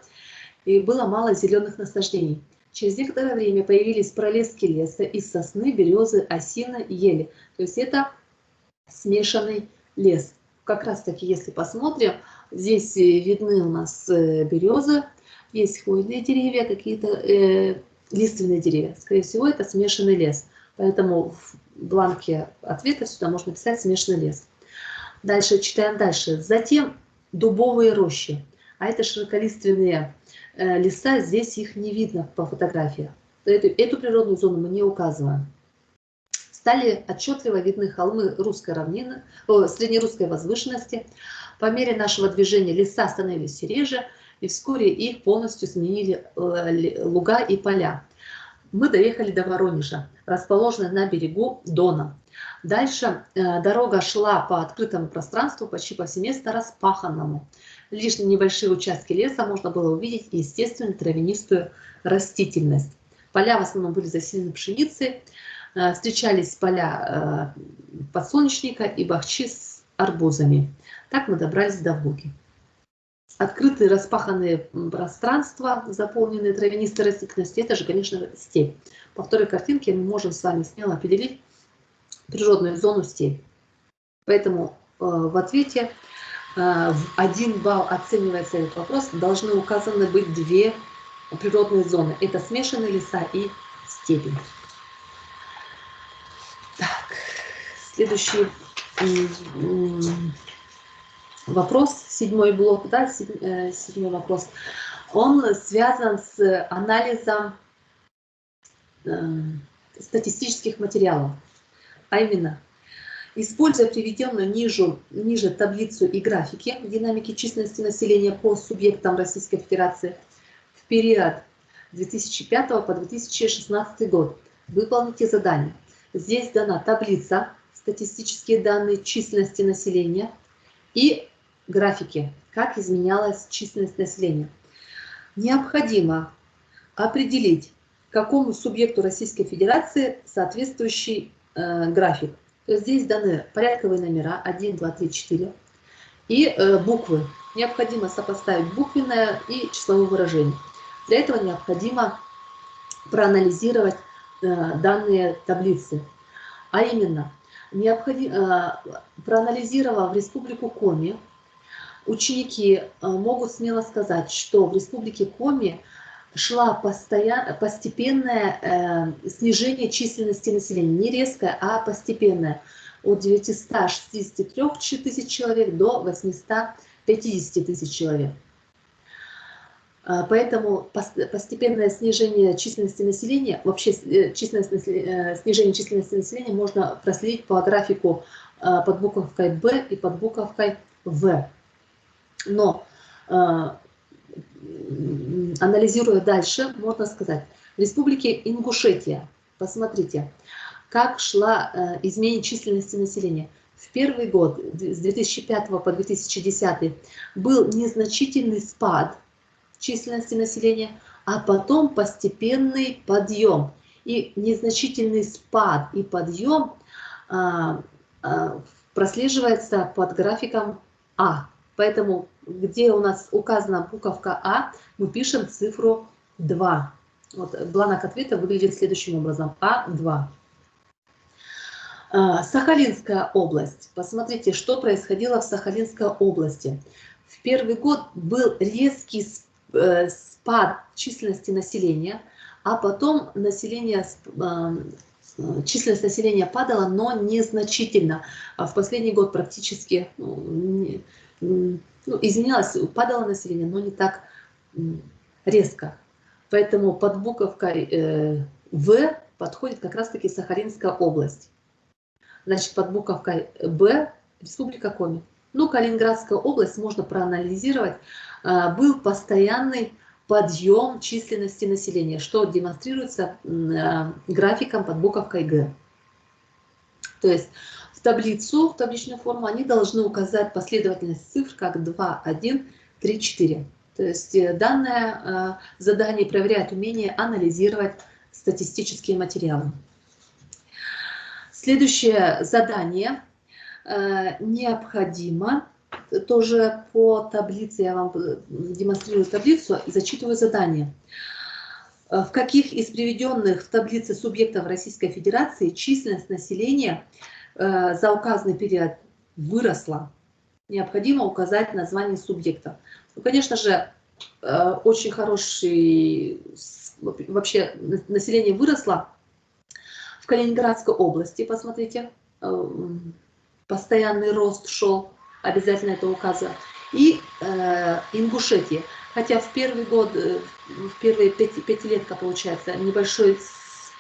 и было мало зеленых насаждений. Через некоторое время появились пролески леса из сосны, березы, осины, ели. То есть это смешанный лес. Как раз таки, если посмотрим, здесь видны у нас березы, есть хвойные деревья, какие-то лиственные деревья. Скорее всего, это смешанный лес. Поэтому в бланке ответа сюда можно написать смешанный лес. Дальше читаем дальше. Затем дубовые рощи. А это широколиственные леса, здесь их не видно по фотографии. Эту природную зону мы не указываем. Стали отчетливо видны холмы русской равнины, среднерусской возвышенности. По мере нашего движения леса становились все реже, и вскоре их полностью сменили луга и поля. Мы доехали до Воронежа, расположенной на берегу Дона. Дальше дорога шла по открытому пространству, почти повсеместно распаханному. Лишь на небольшие участки леса можно было увидеть естественную травянистую растительность. Поля в основном были засеяны пшеницей, встречались поля подсолнечника и бахчи с арбузами. Так мы добрались до Волги. Открытые распаханные пространства, заполненные травянистой растительностью, это же, конечно, степь. По второй картинке мы можем с вами смело определить природную зону степь. Поэтому в ответе в 1 балл оценивается этот вопрос, должны указаны быть 2 природные зоны. Это смешанные леса и степи. Так, следующий вопрос, седьмой блок, да, седьмой вопрос. Он связан с анализом статистических материалов. А именно, используя приведенную ниже таблицу и графики динамики численности населения по субъектам Российской Федерации в период 2005 по 2016 год, выполните задание. Здесь дана таблица, статистические данные численности населения и графики, как изменялась численность населения. Необходимо определить, какому субъекту Российской Федерации соответствующий график. То есть здесь даны порядковые номера 1, 2, 3, 4 и буквы. Необходимо сопоставить буквенное и числовое выражение. Для этого необходимо проанализировать данные таблицы. А именно, проанализировав Республику Коми, ученики могут смело сказать, что в Республике Коми шла постепенное снижение численности населения. Не резкое, а постепенное. От 963 тысяч человек до 850 тысяч человек. Поэтому постепенное снижение численности населения, вообще снижение численности населения можно проследить по графику под буковкой Б и под буковкой В. Но анализируя дальше, можно сказать, в Республике Ингушетия, посмотрите, как шла изменение численности населения. В первый год, с 2005 по 2010, был незначительный спад численности населения, а потом постепенный подъем. И незначительный спад и подъем прослеживается под графиком А. Поэтому, где у нас указана буковка А, мы пишем цифру 2. Вот бланк ответа выглядит следующим образом. А2. Сахалинская область. Посмотрите, что происходило в Сахалинской области. В первый год был резкий спад численности населения, а потом численность населения падала, но незначительно. В последний год практически изменялось, падало население, но не так резко. Поэтому под буковкой В подходит как раз-таки Сахалинская область. Значит, под буковкой Б Республика Коми. Ну, Калининградская область можно проанализировать. Был постоянный подъем численности населения, что демонстрируется графиком под буковкой Г. То есть в табличную форму они должны указать последовательность цифр как 2, 1, 3, 4. То есть данное задание проверяет умение анализировать статистические материалы. Следующее задание необходимо, тоже по таблице, я вам демонстрирую таблицу и зачитываю задание. В каких из приведенных в таблице субъектов Российской Федерации численность населения за указанный период выросла? Необходимо указать название субъекта. Ну, конечно же, очень хороший, вообще население выросло в Калининградской области, посмотрите, постоянный рост шел, обязательно это указано, и Ингушетия. Хотя в первый год, в первые пятилетка, получается, небольшой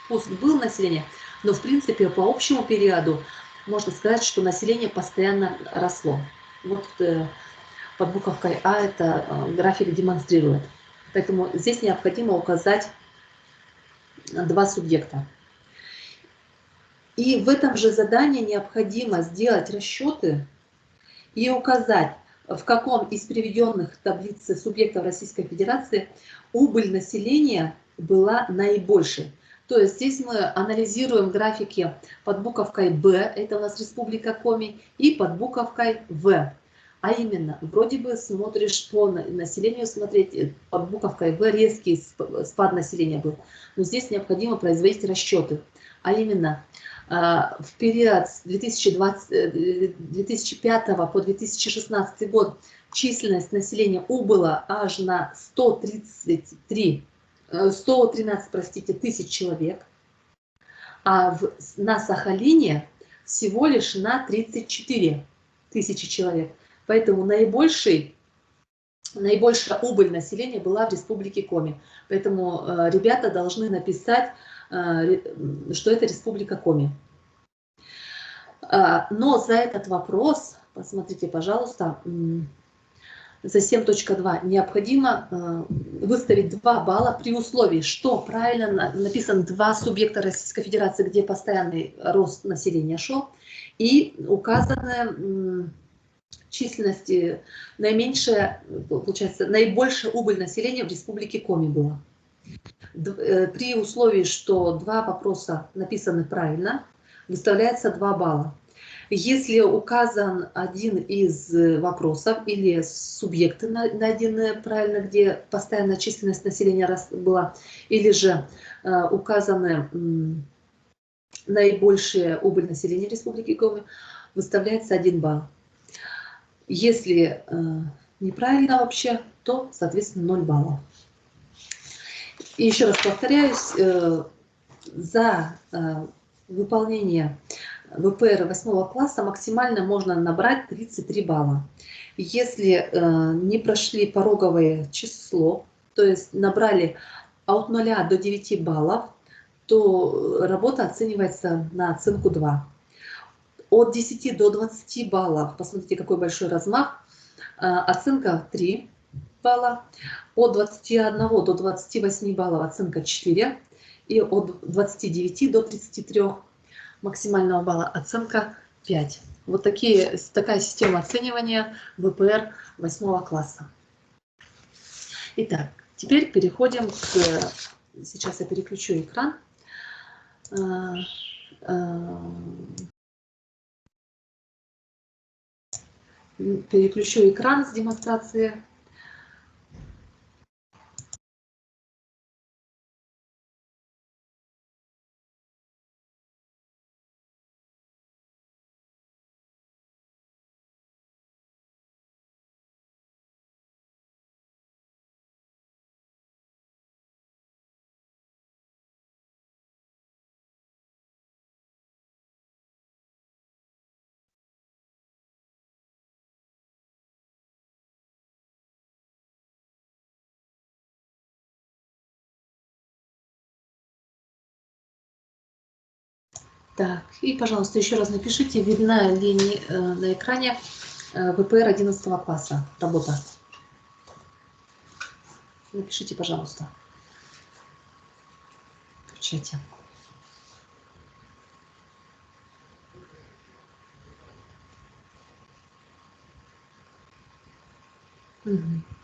спуск был населения, но в принципе по общему периоду можно сказать, что население постоянно росло. Вот под буковкой А это график демонстрирует. Поэтому здесь необходимо указать два субъекта. И в этом же задании необходимо сделать расчеты и указать, в каком из приведенных в таблице субъектов Российской Федерации убыль населения была наибольшей. То есть здесь мы анализируем графики под буковкой Б, это у нас Республика Коми, и под буковкой В. А именно, вроде бы смотришь по населению, смотреть под буковкой В резкий спад населения был. Но здесь необходимо производить расчеты. А именно, в период с 2005 по 2016 год численность населения убыла аж на 133 113, простите, тысяч человек, а на Сахалине всего лишь на 34 тысячи человек. Поэтому наибольшая убыль населения была в республике Коми. Поэтому ребята должны написать, что это республика Коми. Но за этот вопрос, посмотрите, пожалуйста, за 7.2 необходимо выставить 2 балла при условии, что правильно написано 2 субъекта Российской Федерации, где постоянный рост населения шел, и указаны численности наименьшая, получается, наибольшая убыль населения в республике Коми была. При условии, что 2 вопроса написаны правильно, выставляется 2 балла. Если указан один из вопросов или субъекты найдены правильно, где постоянная численность населения была, или же указаны наибольшая убыль населения Республики Коми, выставляется 1 балл. Если неправильно вообще, то, соответственно, 0 баллов. И еще раз повторяюсь, за выполнение ВПР 8 класса максимально можно набрать 33 балла. Если не прошли пороговое число, то есть набрали от 0 до 9 баллов, то работа оценивается на оценку 2. От 10 до 20 баллов, посмотрите, какой большой размах, оценка 3 балла. От 21 до 28 баллов оценка 4. И от 29 до 33 максимального балла оценка 5. Вот такая система оценивания ВПР 8 класса. Итак, теперь переходим к... Сейчас я переключу экран. Переключу экран с демонстрации. Так, и, пожалуйста, еще раз напишите, видна ли на экране ВПР 11 класса работа. Напишите, пожалуйста. Включайте.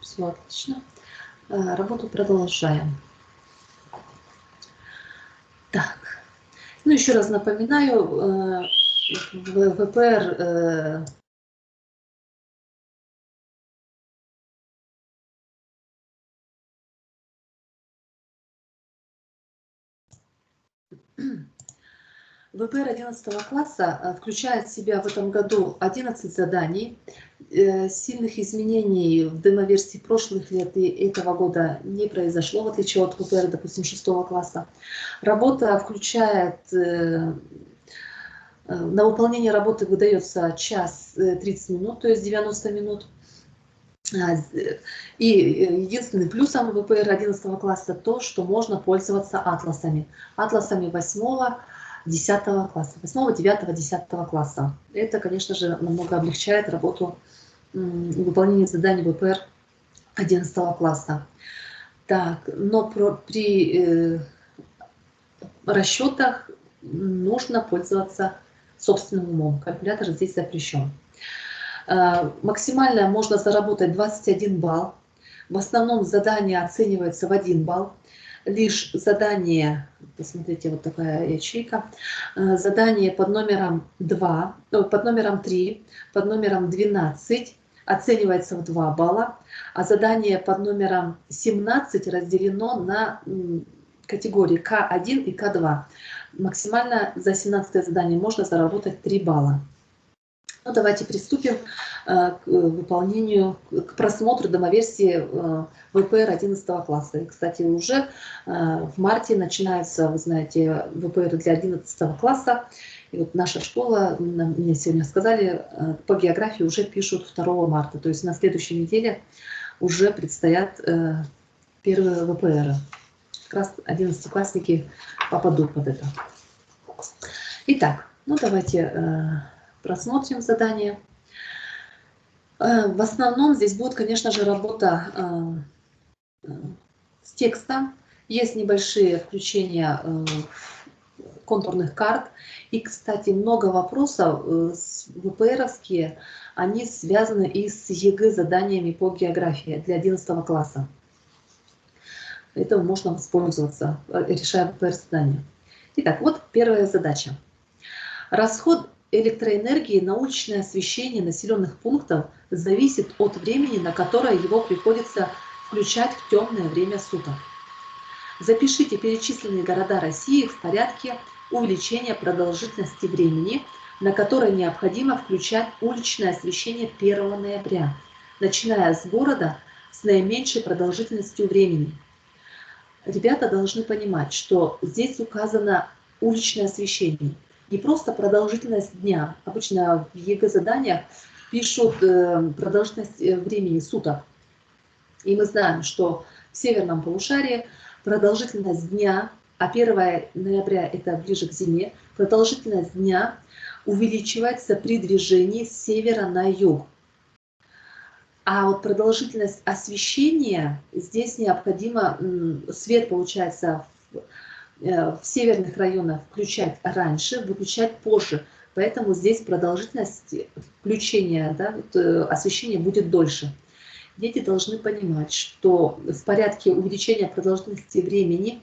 Все отлично. Работу продолжаем. Так. Ну, еще раз напоминаю, ВПР ВПР 11 класса включает в себя в этом году 11 заданий. Сильных изменений в демоверсии прошлых лет и этого года не произошло, в отличие от ВПР, допустим, 6 класса. Работа включает... На выполнение работы выдается час 30 минут, то есть 90 минут. И единственным плюсом ВПР 11 класса то, что можно пользоваться атласами. Атласами 8, 10 класса, 8, 9, 10 класса. Это, конечно же, намного облегчает работу выполнения заданий ВПР 11 класса. Так, но при расчетах нужно пользоваться собственным умом. Калькулятор здесь запрещен. Максимально можно заработать 21 балл. В основном задание оценивается в 1 балл. Лишь задание, посмотрите, вот такая ячейка, задание под номером 2, под номером 3, под номером 12 оценивается в 2 балла, а задание под номером 17 разделено на категории К1 и К2. Максимально за 17 задание можно заработать 3 балла. Ну, давайте приступим к выполнению, к просмотру демоверсии ВПР 11 класса. И, кстати, уже в марте начинается, вы знаете, ВПР для 11 класса. И вот наша школа, мне сегодня сказали, по географии уже пишут 2 марта. То есть на следующей неделе уже предстоят первые ВПР. Как раз 11-классники попадут под это. Итак, ну давайте просмотрим задание. В основном здесь будет, конечно же, работа с текстом. Есть небольшие включения контурных карт. И, кстати, много вопросов ВПРовские, они связаны и с ЕГЭ заданиями по географии для 11 класса. Этого можно воспользоваться, решая ВПР задания. Итак, вот первая задача. Расход электроэнергии на уличное освещение населенных пунктов зависит от времени, на которое его приходится включать в темное время суток. Запишите перечисленные города России в порядке увеличения продолжительности времени, на которое необходимо включать уличное освещение 1 ноября, начиная с города с наименьшей продолжительностью времени. Ребята должны понимать, что здесь указано уличное освещение. Не просто продолжительность дня. Обычно в ЕГЭ-заданиях пишут продолжительность времени суток. И мы знаем, что в северном полушарии продолжительность дня, а 1 ноября это ближе к зиме, продолжительность дня увеличивается при движении с севера на юг. А вот продолжительность освещения, здесь необходимо свет, получается, в северных районах включать раньше, выключать позже. Поэтому здесь продолжительность включения, да, освещения будет дольше. Дети должны понимать, что в порядке увеличения продолжительности времени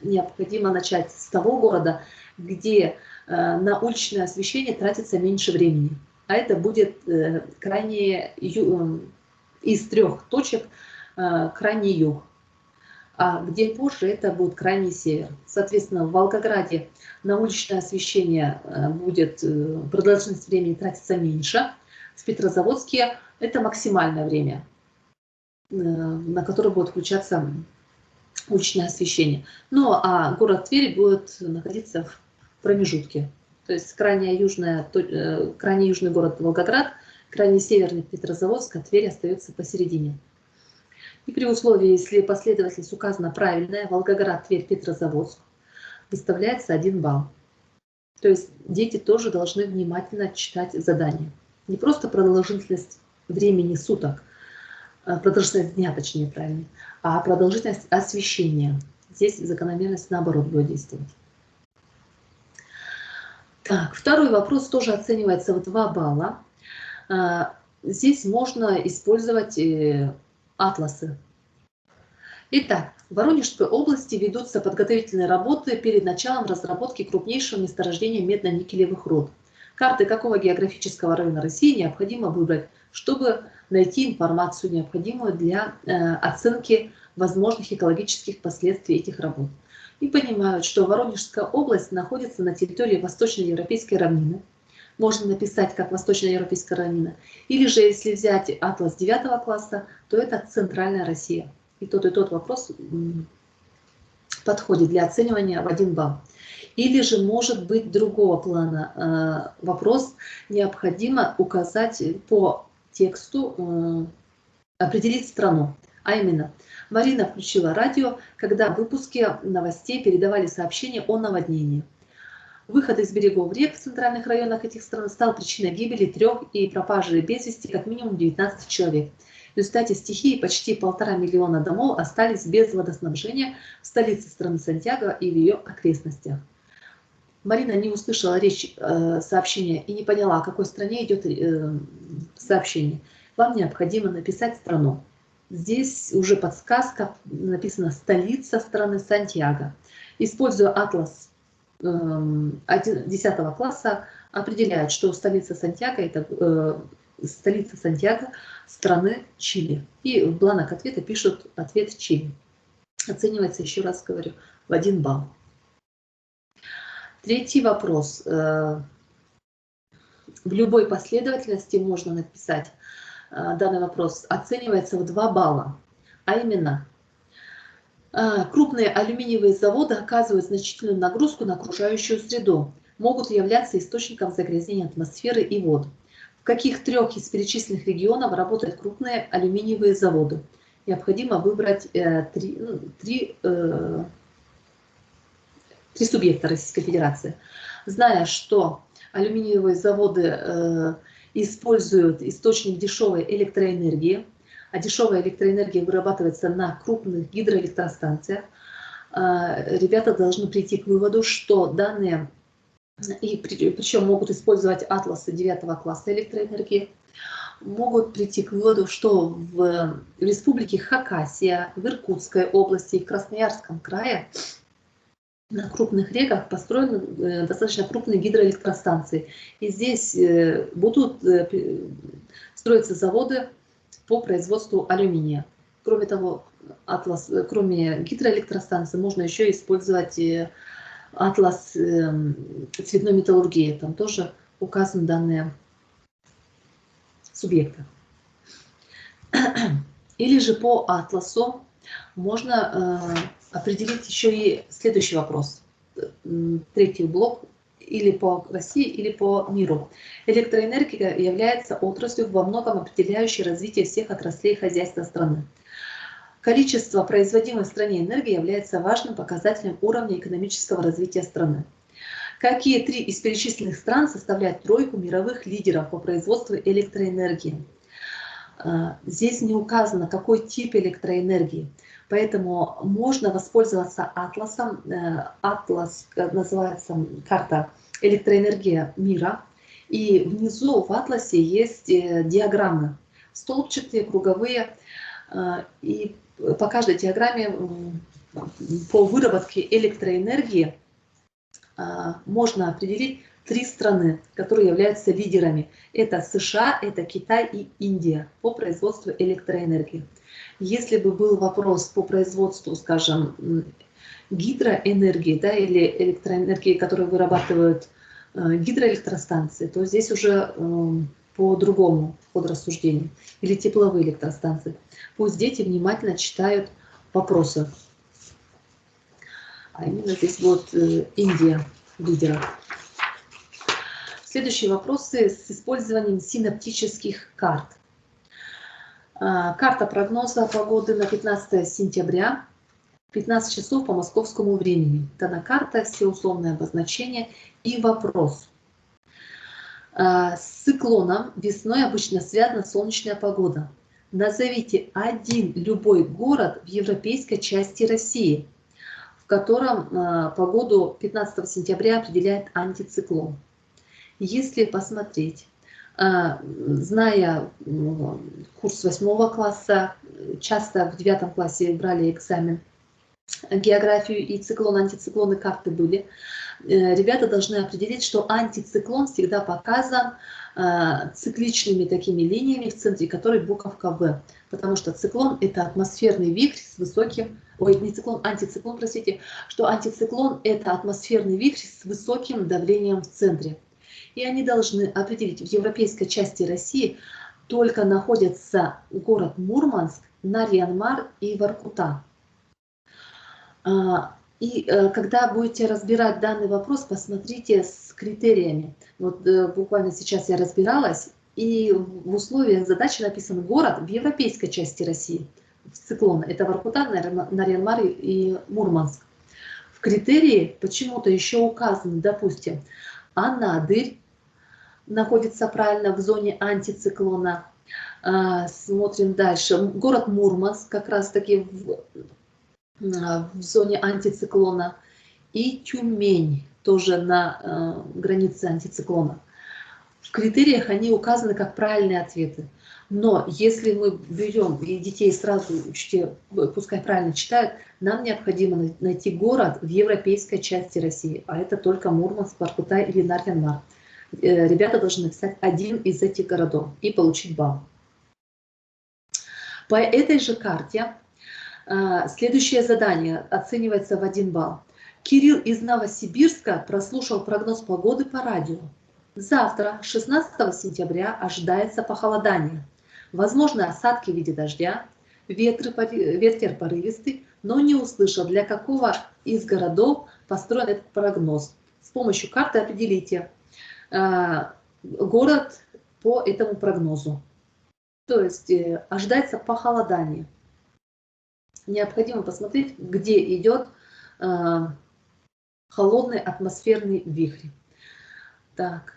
необходимо начать с того города, где на уличное освещение тратится меньше времени. А это будет крайне из 3 точек крайний юг. А где позже это будет крайний север. Соответственно, в Волгограде на уличное освещение будет продолжительность времени тратиться меньше. В Петрозаводске это максимальное время, на которое будет включаться уличное освещение. Ну а город Тверь будет находиться в промежутке. То есть крайне южный город Волгоград, крайне северный Петрозаводск, а Тверь остается посередине. И при условии, если последовательность указана правильная, Волгоград, Тверь, Петрозаводск, выставляется 1 балл. То есть дети тоже должны внимательно читать задание. Не просто продолжительность времени суток, продолжительность дня, точнее, правильно, а продолжительность освещения. Здесь закономерность наоборот будет действовать. Так, второй вопрос тоже оценивается в 2 балла. Здесь можно использовать атласы. Итак, в Воронежской области ведутся подготовительные работы перед началом разработки крупнейшего месторождения медно-никелевых руд. Карты какого географического района России необходимо выбрать, чтобы найти информацию, необходимую для оценки возможных экологических последствий этих работ. И понимают, что Воронежская область находится на территории Восточноевропейской равнины. Можно написать как Восточноевропейская равнина. Или же, если взять атлас 9 класса, то это Центральная Россия. И тот вопрос подходит для оценивания в 1 балл. Или же может быть другого плана вопрос, необходимо указать по тексту, определить страну. А именно, Марина включила радио, когда в выпуске новостей передавали сообщения о наводнении. Выход из берегов рек в центральных районах этих стран стал причиной гибели 3 и пропажи без вести как минимум 19 человек. В результате стихии почти 1,5 миллиона домов остались без водоснабжения в столице страны Сантьяго и в ее окрестностях. Марина не услышала речь сообщения и не поняла, о какой стране идет сообщение. Вам необходимо написать страну. Здесь уже подсказка, написано «столица страны Сантьяго». Используя атлас 10 класса, определяют, что столица Сантьяго – это столица Сантьяго страны Чили. И в бланок ответа пишут ответ Чили. Оценивается, еще раз говорю, в 1 балл. Третий вопрос. в любой последовательности можно написать данный вопрос, оценивается в 2 балла. А именно, крупные алюминиевые заводы оказывают значительную нагрузку на окружающую среду, могут являться источником загрязнения атмосферы и вод. В каких 3 из перечисленных регионов работают крупные алюминиевые заводы? Необходимо выбрать 3 субъекта Российской Федерации. Зная, что алюминиевые заводы используют источник дешевой электроэнергии, а дешевая электроэнергия вырабатывается на крупных гидроэлектростанциях, ребята должны прийти к выводу, что данные, и причем могут использовать атласы 9 класса электроэнергии, могут прийти к выводу, что в республике Хакасия, в Иркутской области и в Красноярском крае на крупных реках построены достаточно крупные гидроэлектростанции. И здесь будут строиться заводы по производству алюминия. Кроме того, кроме гидроэлектростанций, можно еще использовать атлас цветной металлургии. Там тоже указаны данные субъекта. Или же по атласу можно определить еще и следующий вопрос. 3-й блок, или по России, или по миру. Электроэнергия является отраслью, во многом определяющей развитие всех отраслей хозяйства страны. Количество производимой в стране энергии является важным показателем уровня экономического развития страны. Какие 3 из перечисленных стран составляют 3 мировых лидеров по производству электроэнергии? Здесь не указано, какой тип электроэнергии, поэтому можно воспользоваться атласом. Атлас называется карта электроэнергия мира, и внизу в атласе есть диаграммы, столбчатые, круговые, и по каждой диаграмме по выработке электроэнергии можно определить 3 страны, которые являются лидерами. Это США, это Китай и Индия по производству электроэнергии. Если бы был вопрос по производству, скажем, гидроэнергии, да, или электроэнергии, которую вырабатывают гидроэлектростанции, то здесь уже по-другому ход рассуждения. Или тепловые электростанции. Пусть дети внимательно читают вопросы. А именно здесь вот Индия лидера. Следующие вопросы с использованием синоптических карт. Карта прогноза погоды на 15 сентября, 15 часов по московскому времени. Дана карта, все условные обозначения и вопрос. С циклоном весной обычно связана солнечная погода. Назовите один любой город в европейской части России, в котором погоду 15 сентября определяет антициклон. Если посмотреть, зная курс 8 класса, часто в 9 классе брали экзамен, географию и циклон, антициклоны карты были, ребята должны определить, что антициклон всегда показан цикличными такими линиями, в центре которой буковка В. Потому что циклон – это атмосферный вихрь с высоким, не циклон, антициклон, простите, что антициклон – это атмосферный вихрь с высоким давлением в центре. И они должны определить, в европейской части России только находятся город Мурманск, Нарьян-Мар и Воркута. И когда будете разбирать данный вопрос, посмотрите с критериями. Вот буквально сейчас я разбиралась, и в условиях задачи написан город в европейской части России, в циклона. Это Воркута, Нарьян-Мар и Мурманск. В критерии почему-то еще указаны, допустим, Анадырь находится правильно в зоне антициклона. Смотрим дальше. Город Мурманск как раз таки в зоне антициклона. И Тюмень тоже на границе антициклона. В критериях они указаны как правильные ответы. Но если мы берем и детей сразу учите, пускай правильно читают, нам необходимо найти город в европейской части России. А это только Мурманск, Воркута или Нарьян-Мар. Ребята должны написать один из этих городов и получить балл. По этой же карте следующее задание оценивается в 1 балл. Кирилл из Новосибирска прослушал прогноз погоды по радио. Завтра, 16 сентября, ожидается похолодание. Возможны осадки в виде дождя, ветер порывистый, но не услышал, для какого из городов построен этот прогноз. С помощью карты определите город по этому прогнозу. То есть ожидается похолодание. Необходимо посмотреть, где идет холодный атмосферный вихрь. Так.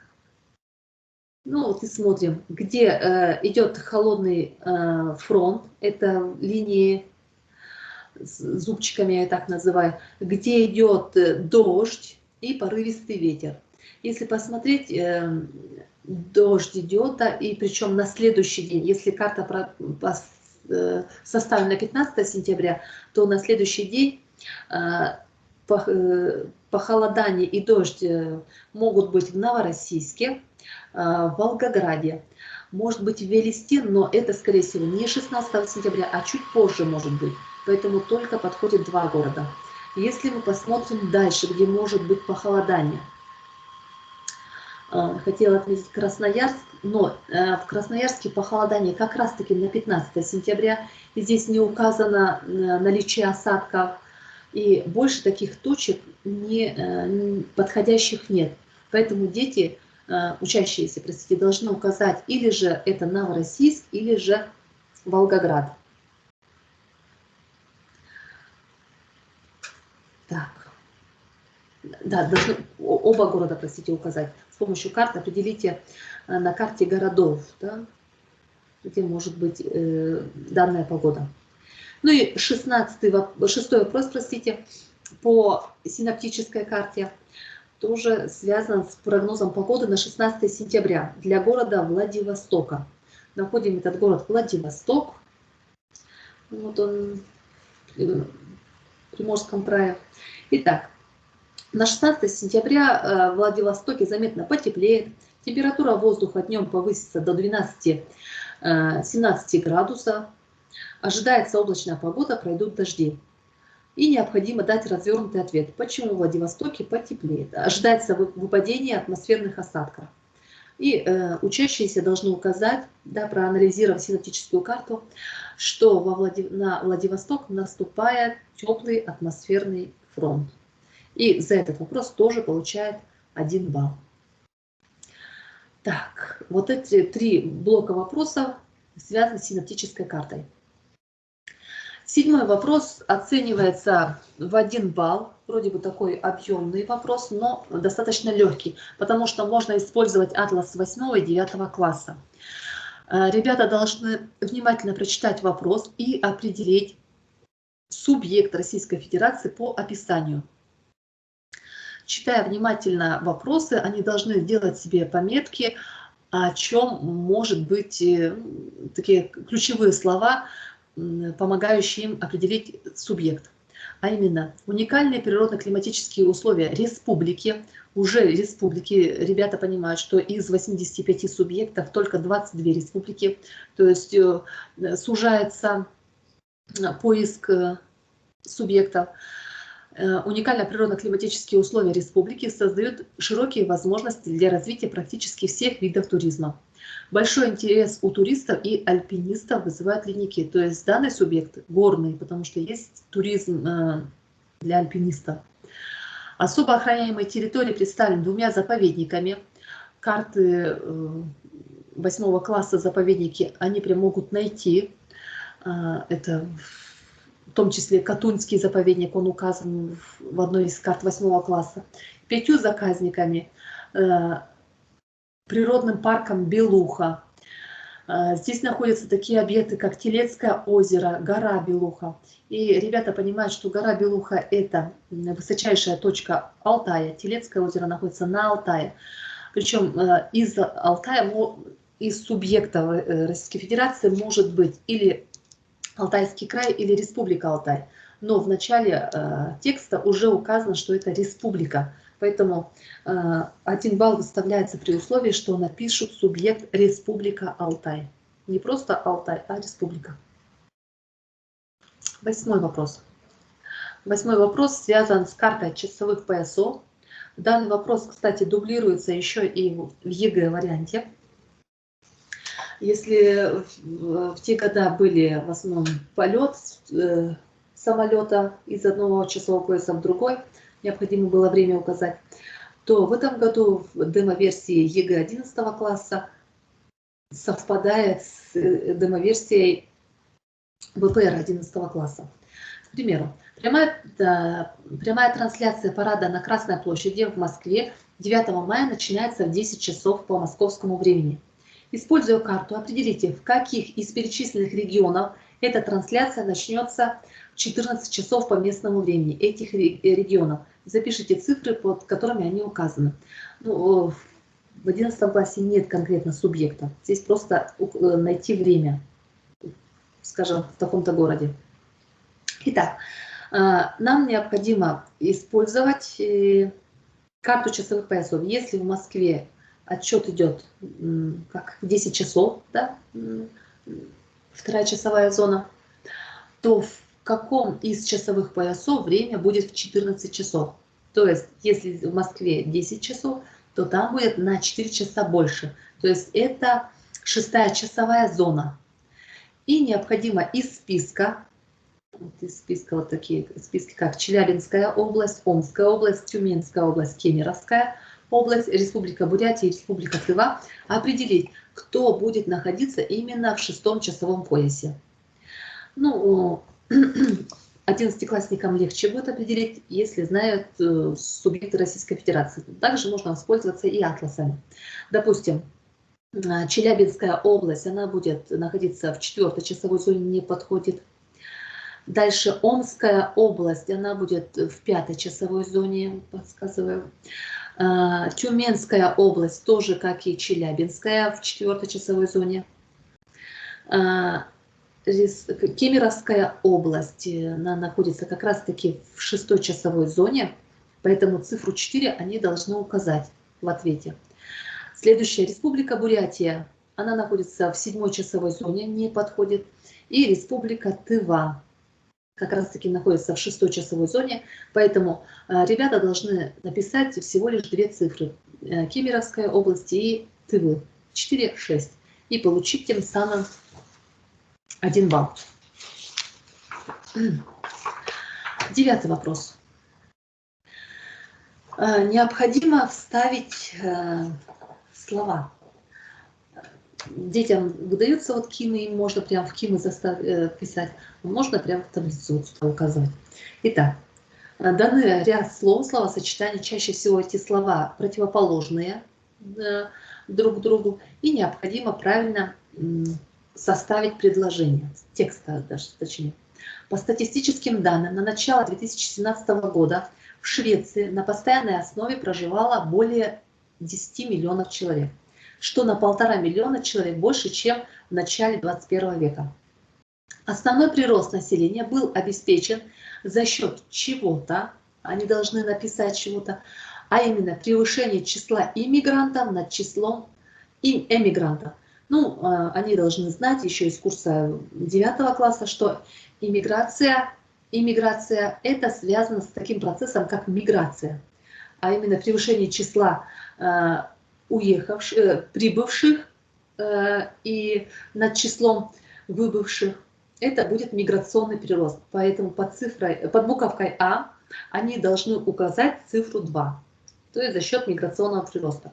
Ну вот и смотрим, где идет холодный фронт, это линии с зубчиками, я так называю, где идет дождь и порывистый ветер. Если посмотреть, дождь идет, да, и причем на следующий день, если карта составлена 15 сентября, то на следующий день похолодание и дождь могут быть в Новороссийске, в Волгограде, может быть в Велесте, но это, скорее всего, не 16 сентября, а чуть позже может быть. Поэтому только подходит два города. Если мы посмотрим дальше, где может быть похолодание. Хотела отметить Красноярск, но в Красноярске похолодание как раз-таки на 15 сентября. И здесь не указано наличие осадков. И больше таких точек подходящих нет. Поэтому дети, учащиеся, простите, должны указать или же это Новороссийск, или же Волгоград. Так. Да, должны оба города, простите, указать. С помощью карты определите на карте городов, да, где может быть данная погода. Ну и шестой вопрос, простите, по синоптической карте тоже связан с прогнозом погоды на 16 сентября для города Владивостока. Находим этот город Владивосток. Вот он в Приморском крае. Итак, на 16 сентября в Владивостоке заметно потеплеет. Температура воздуха днем повысится до 12-17 градусов. Ожидается облачная погода, пройдут дожди. И необходимо дать развернутый ответ, почему в Владивостоке потеплеет. Ожидается выпадение атмосферных осадков. И учащиеся должны указать, да, проанализировав синоптическую карту, что на Владивосток наступает теплый атмосферный фронт. И за этот вопрос тоже получает 1 балл. Так, вот эти 3 блока вопросов связаны с синоптической картой. 7-й вопрос оценивается в 1 балл. Вроде бы такой объемный вопрос, но достаточно легкий, потому что можно использовать атлас 8 и 9 класса. Ребята должны внимательно прочитать вопрос и определить субъект Российской Федерации по описанию. Читая внимательно вопросы, они должны делать себе пометки, о чем может быть такие ключевые слова, помогающие им определить субъект. А именно, уникальные природно-климатические условия республики. Уже республики, ребята понимают, что из 85 субъектов только 22 республики. То есть сужается поиск субъектов. Уникальные природно-климатические условия республики создают широкие возможности для развития практически всех видов туризма. Большой интерес у туристов и альпинистов вызывают ледники. То есть данный субъект горный, потому что есть туризм для альпинистов. Особо охраняемые территории представлены 2 заповедниками. Карты 8 класса заповедники, они прям могут найти. Это в том числе Катунский заповедник, он указан в одной из карт 8 класса. 5 заказниками, природным парком Белуха. Здесь находятся такие объекты, как Телецкое озеро, гора Белуха. И ребята понимают, что гора Белуха – это высочайшая точка Алтая. Телецкое озеро находится на Алтае. Причем из Алтая, из субъектов Российской Федерации может быть или Алтайский край или Республика Алтай. Но в начале текста уже указано, что это республика. Поэтому 1 балл выставляется при условии, что напишут субъект Республика Алтай. Не просто Алтай, а республика. 8-й вопрос. 8-й вопрос связан с картой часовых поясов. Данный вопрос, кстати, дублируется еще и в ЕГЭ варианте. Если в те года были в основном полет самолета из одного часового пояса в другой, необходимо было время указать, то в этом году в демо-версии ЕГЭ 11 класса совпадает с демо-версией ВПР 11 класса. К примеру, прямая трансляция парада на Красной площади в Москве 9 мая начинается в 10 часов по московскому времени. Используя карту, определите, в каких из перечисленных регионов эта трансляция начнется в 14 часов по местному времени. Этих регионов. Запишите цифры, под которыми они указаны. Ну, в 11 классе нет конкретно субъекта. Здесь просто найти время, скажем, в таком-то городе. Итак, нам необходимо использовать карту часовых поясов. Если в Москве отчет идет как 10 часов, да, вторая часовая зона, то в каком из часовых поясов время будет в 14 часов? То есть, если в Москве 10 часов, то там будет на 4 часа больше. То есть, это 6-я часовая зона. И необходимо из списка вот такие списки, как Челябинская область, Омская область, Тюменская область, Кемеровская область, Республика Бурятия и Республика Тыва, определить, кто будет находиться именно в 6-м часовом поясе. Ну, 11-классникам легче будет определить, если знают субъекты Российской Федерации. Также можно воспользоваться и атласами. Допустим, Челябинская область, она будет находиться в 4-й часовой зоне, не подходит. Дальше Омская область, она будет в 5-й часовой зоне, подсказываю. Тюменская область, тоже как и Челябинская, в 4-й часовой зоне. Кемеровская область, она находится как раз-таки в 6-й часовой зоне, поэтому цифру 4 они должны указать в ответе. Следующая Республика Бурятия, она находится в 7-й часовой зоне, не подходит. И Республика Тыва как раз-таки находится в 6-й часовой зоне, поэтому ребята должны написать всего лишь 2 цифры. Кемеровская область и Тывы. 4-6. И получить тем самым 1 балл. 9-й вопрос. Необходимо вставить слова. Детям выдаются вот кимы, им можно прям в кимы писать, можно прям в таблицу вот сюда указать. Итак, даны ряд слов, словосочетаний, чаще всего эти слова противоположные друг другу, и необходимо правильно составить предложение, текста даже точнее. По статистическим данным, на начало 2017 года в Швеции на постоянной основе проживало более 10 миллионов человек, что на 1,5 миллиона человек больше, чем в начале 21 века. Основной прирост населения был обеспечен за счет чего-то, они должны написать чего-то, а именно превышение числа иммигрантов над числом эмигрантов. Ну, они должны знать еще из курса 9 класса, что иммиграция это связано с таким процессом, как миграция, а именно превышение числа прибывших и над числом выбывших, это будет миграционный прирост. Поэтому под буковкой А они должны указать цифру 2, то есть за счет миграционного прироста.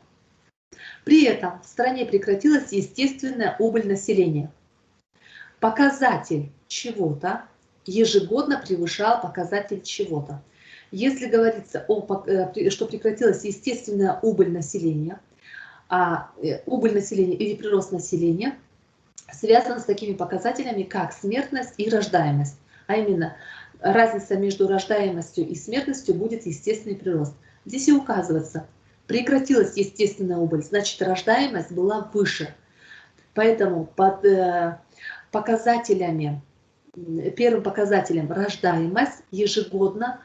При этом в стране прекратилась естественная убыль населения. Показатель чего-то ежегодно превышал показатель чего-то. Если говорится, что прекратилась естественная убыль населения, а убыль населения или прирост населения связан с такими показателями, как смертность и рождаемость. А именно, разница между рождаемостью и смертностью будет естественный прирост. Здесь и указывается, прекратилась естественная убыль, значит рождаемость была выше. Поэтому под первым показателем рождаемость ежегодно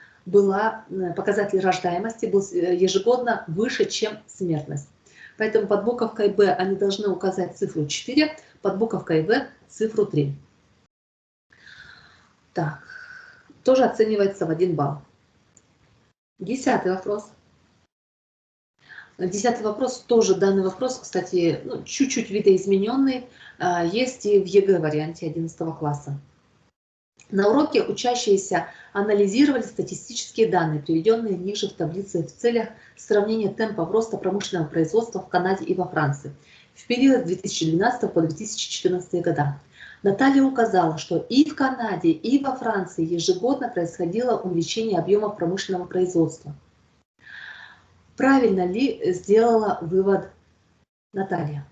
показатель рождаемости был ежегодно выше, чем смертность. Поэтому под буковкой Б они должны указать цифру 4, под буковкой В цифру 3. Так, тоже оценивается в 1 балл. 10-й вопрос. 10-й вопрос, тоже данный вопрос, кстати, ну, чуть-чуть видоизмененный, есть и в ЕГЭ варианте 11 класса. На уроке учащиеся анализировали статистические данные, приведенные ниже в таблице в целях сравнения темпов роста промышленного производства в Канаде и во Франции в период с 2012 по 2014 года. Наталья указала, что и в Канаде, и во Франции ежегодно происходило увеличение объемов промышленного производства. Правильно ли сделала вывод Наталья?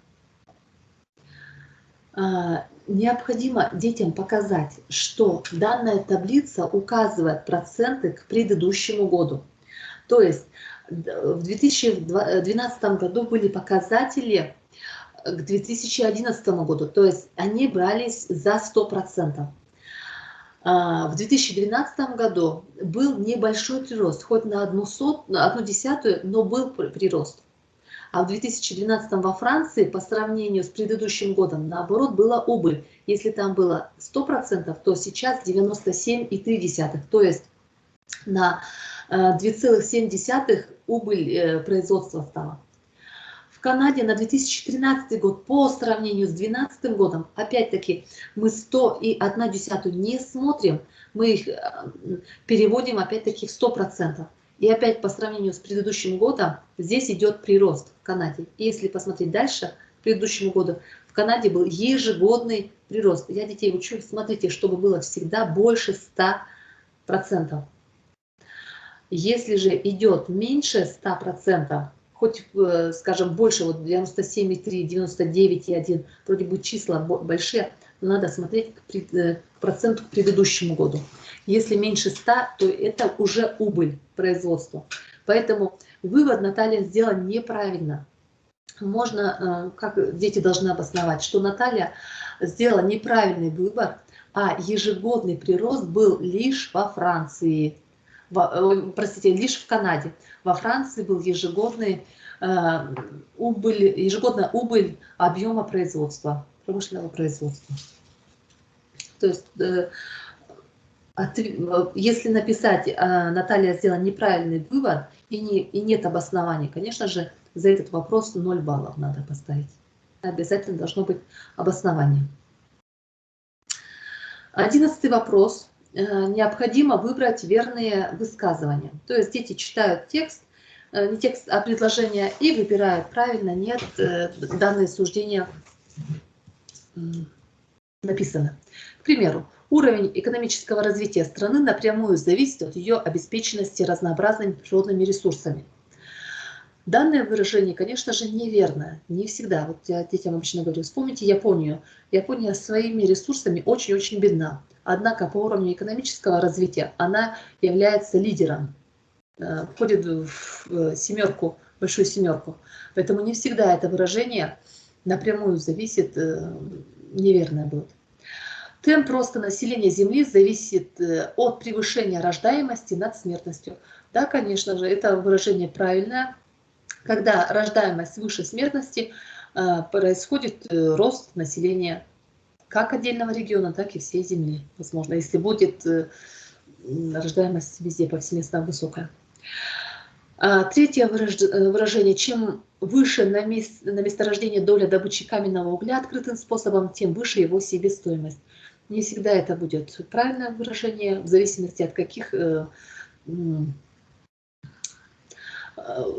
Необходимо детям показать, что данная таблица указывает проценты к предыдущему году. То есть в 2012 году были показатели к 2011 году, то есть они брались за 100%. В 2012 году был небольшой прирост, хоть на 1/10, но был прирост. А в 2012 во Франции по сравнению с предыдущим годом, наоборот, была убыль. Если там было 100%, то сейчас 97,3%. То есть на 2,7 убыль производства стала. В Канаде на 2013 год по сравнению с 2012 годом, опять-таки, мы 100,1 не смотрим, мы их переводим опять-таки в 100%. И опять по сравнению с предыдущим годом здесь идет прирост в Канаде. И если посмотреть дальше, к предыдущему году в Канаде был ежегодный прирост. Я детей учу, смотрите, чтобы было всегда больше 100%. Если же идет меньше 100%, хоть, скажем, больше, вот 97,3, 99,1, вроде бы числа большие, но надо смотреть к проценту к предыдущему году. Если меньше 100, то это уже убыль производства. Поэтому вывод Наталья сделала неправильно. Можно, как дети должны обосновать, что Наталья сделала неправильный выбор, а ежегодный прирост был лишь во Франции. Простите, лишь в Канаде. Во Франции был ежегодная убыль объема производства, промышленного производства. То есть, если написать, Наталья сделала неправильный вывод и нет обоснования, конечно же, за этот вопрос 0 баллов надо поставить. Обязательно должно быть обоснование. 11-й вопрос. Необходимо выбрать верные высказывания. То есть дети читают текст, не текст, а предложение и выбирают правильно, нет, данные суждения написано. К примеру, уровень экономического развития страны напрямую зависит от ее обеспеченности разнообразными природными ресурсами. Данное выражение, конечно же, неверно. Не всегда. Вот я детям обычно говорю, вспомните Японию. Япония своими ресурсами очень-очень бедна. Однако по уровню экономического развития она является лидером. Входит в семерку, большую семерку. Поэтому не всегда это выражение напрямую зависит, неверное будет. Темп роста населения Земли зависит от превышения рождаемости над смертностью. Да, конечно же, это выражение правильное. Когда рождаемость выше смертности, происходит рост населения как отдельного региона, так и всей Земли. Возможно, если будет рождаемость везде повсеместно высокая. Третье выражение. Чем выше на месторождении доля добычи каменного угля открытым способом, тем выше его себестоимость. Не всегда это будет правильное выражение, в зависимости от каких,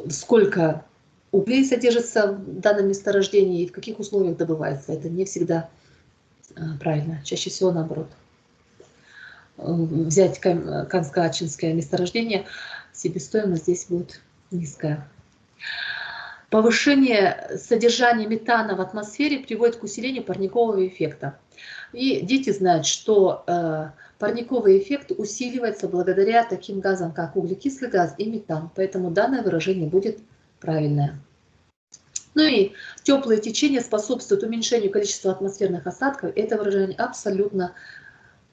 сколько углей содержится в данном месторождении и в каких условиях добывается. Это не всегда правильно, чаще всего наоборот. Взять Канск-Ачинское месторождение, себестоимость здесь будет низкая. Повышение содержания метана в атмосфере приводит к усилению парникового эффекта. И дети знают, что парниковый эффект усиливается благодаря таким газам, как углекислый газ и метан. Поэтому данное выражение будет правильное. Ну и теплые течения способствуют уменьшению количества атмосферных осадков. Это выражение абсолютно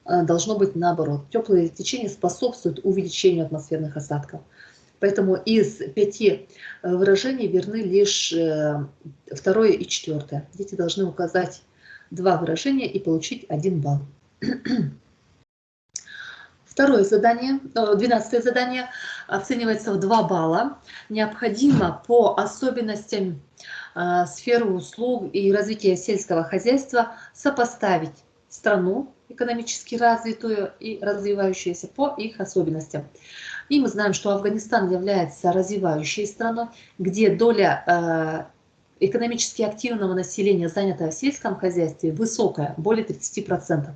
должно быть наоборот. Теплые течения способствуют увеличению атмосферных осадков. Поэтому из 5 выражений верны лишь 2-е и 4-е. Дети должны указать 2 выражения и получить 1 балл. Второе задание, 12 задание, оценивается в 2 балла. Необходимо по особенностям сферы услуг и развития сельского хозяйства сопоставить страну экономически развитую и развивающуюся по их особенностям. И мы знаем, что Афганистан является развивающей страной, где доля экономически активного населения, занятого в сельском хозяйстве, высокая, более 30%.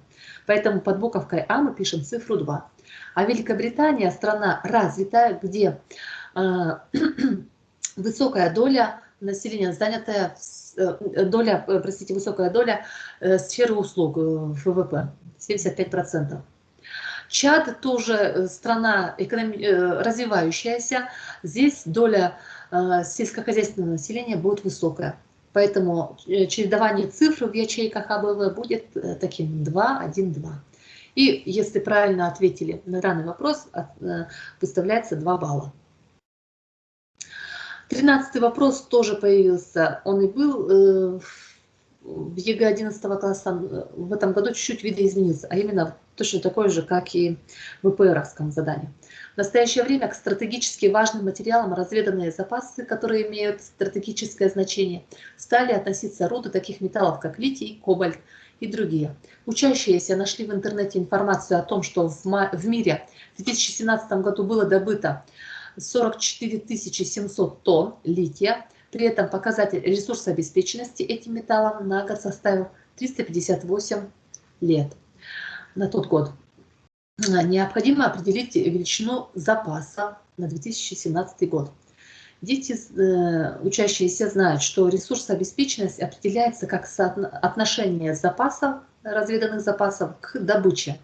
Поэтому под буковкой А мы пишем цифру 2. А Великобритания страна развитая, где высокая доля населения, занятая, высокая доля сферы услуг в ВВП, 75%. Чад тоже страна развивающаяся, здесь доля сельскохозяйственного населения будет высокая. Поэтому чередование цифр в ячейках АБВ будет таким 2, 1, 2. И если правильно ответили на данный вопрос, выставляется 2 балла. 13-й вопрос тоже появился, он и был в ЕГЭ 11 класса, в этом году чуть-чуть видоизменился, а именно точно такой же, как и в ВПРовском задании. В настоящее время к стратегически важным материалам разведанные запасы, которые имеют стратегическое значение, стали относиться роду таких металлов, как литий, кобальт и другие. Учащиеся нашли в интернете информацию о том, что в мире в 2017 году было добыто 44 700 тонн лития. При этом показатель ресурсообеспеченности этим металлом на год составил 358 лет на тот год. Необходимо определить величину запаса на 2017 год. Дети, учащиеся, знают, что ресурсообеспеченность определяется как отношение запасов, разведанных запасов, к добыче.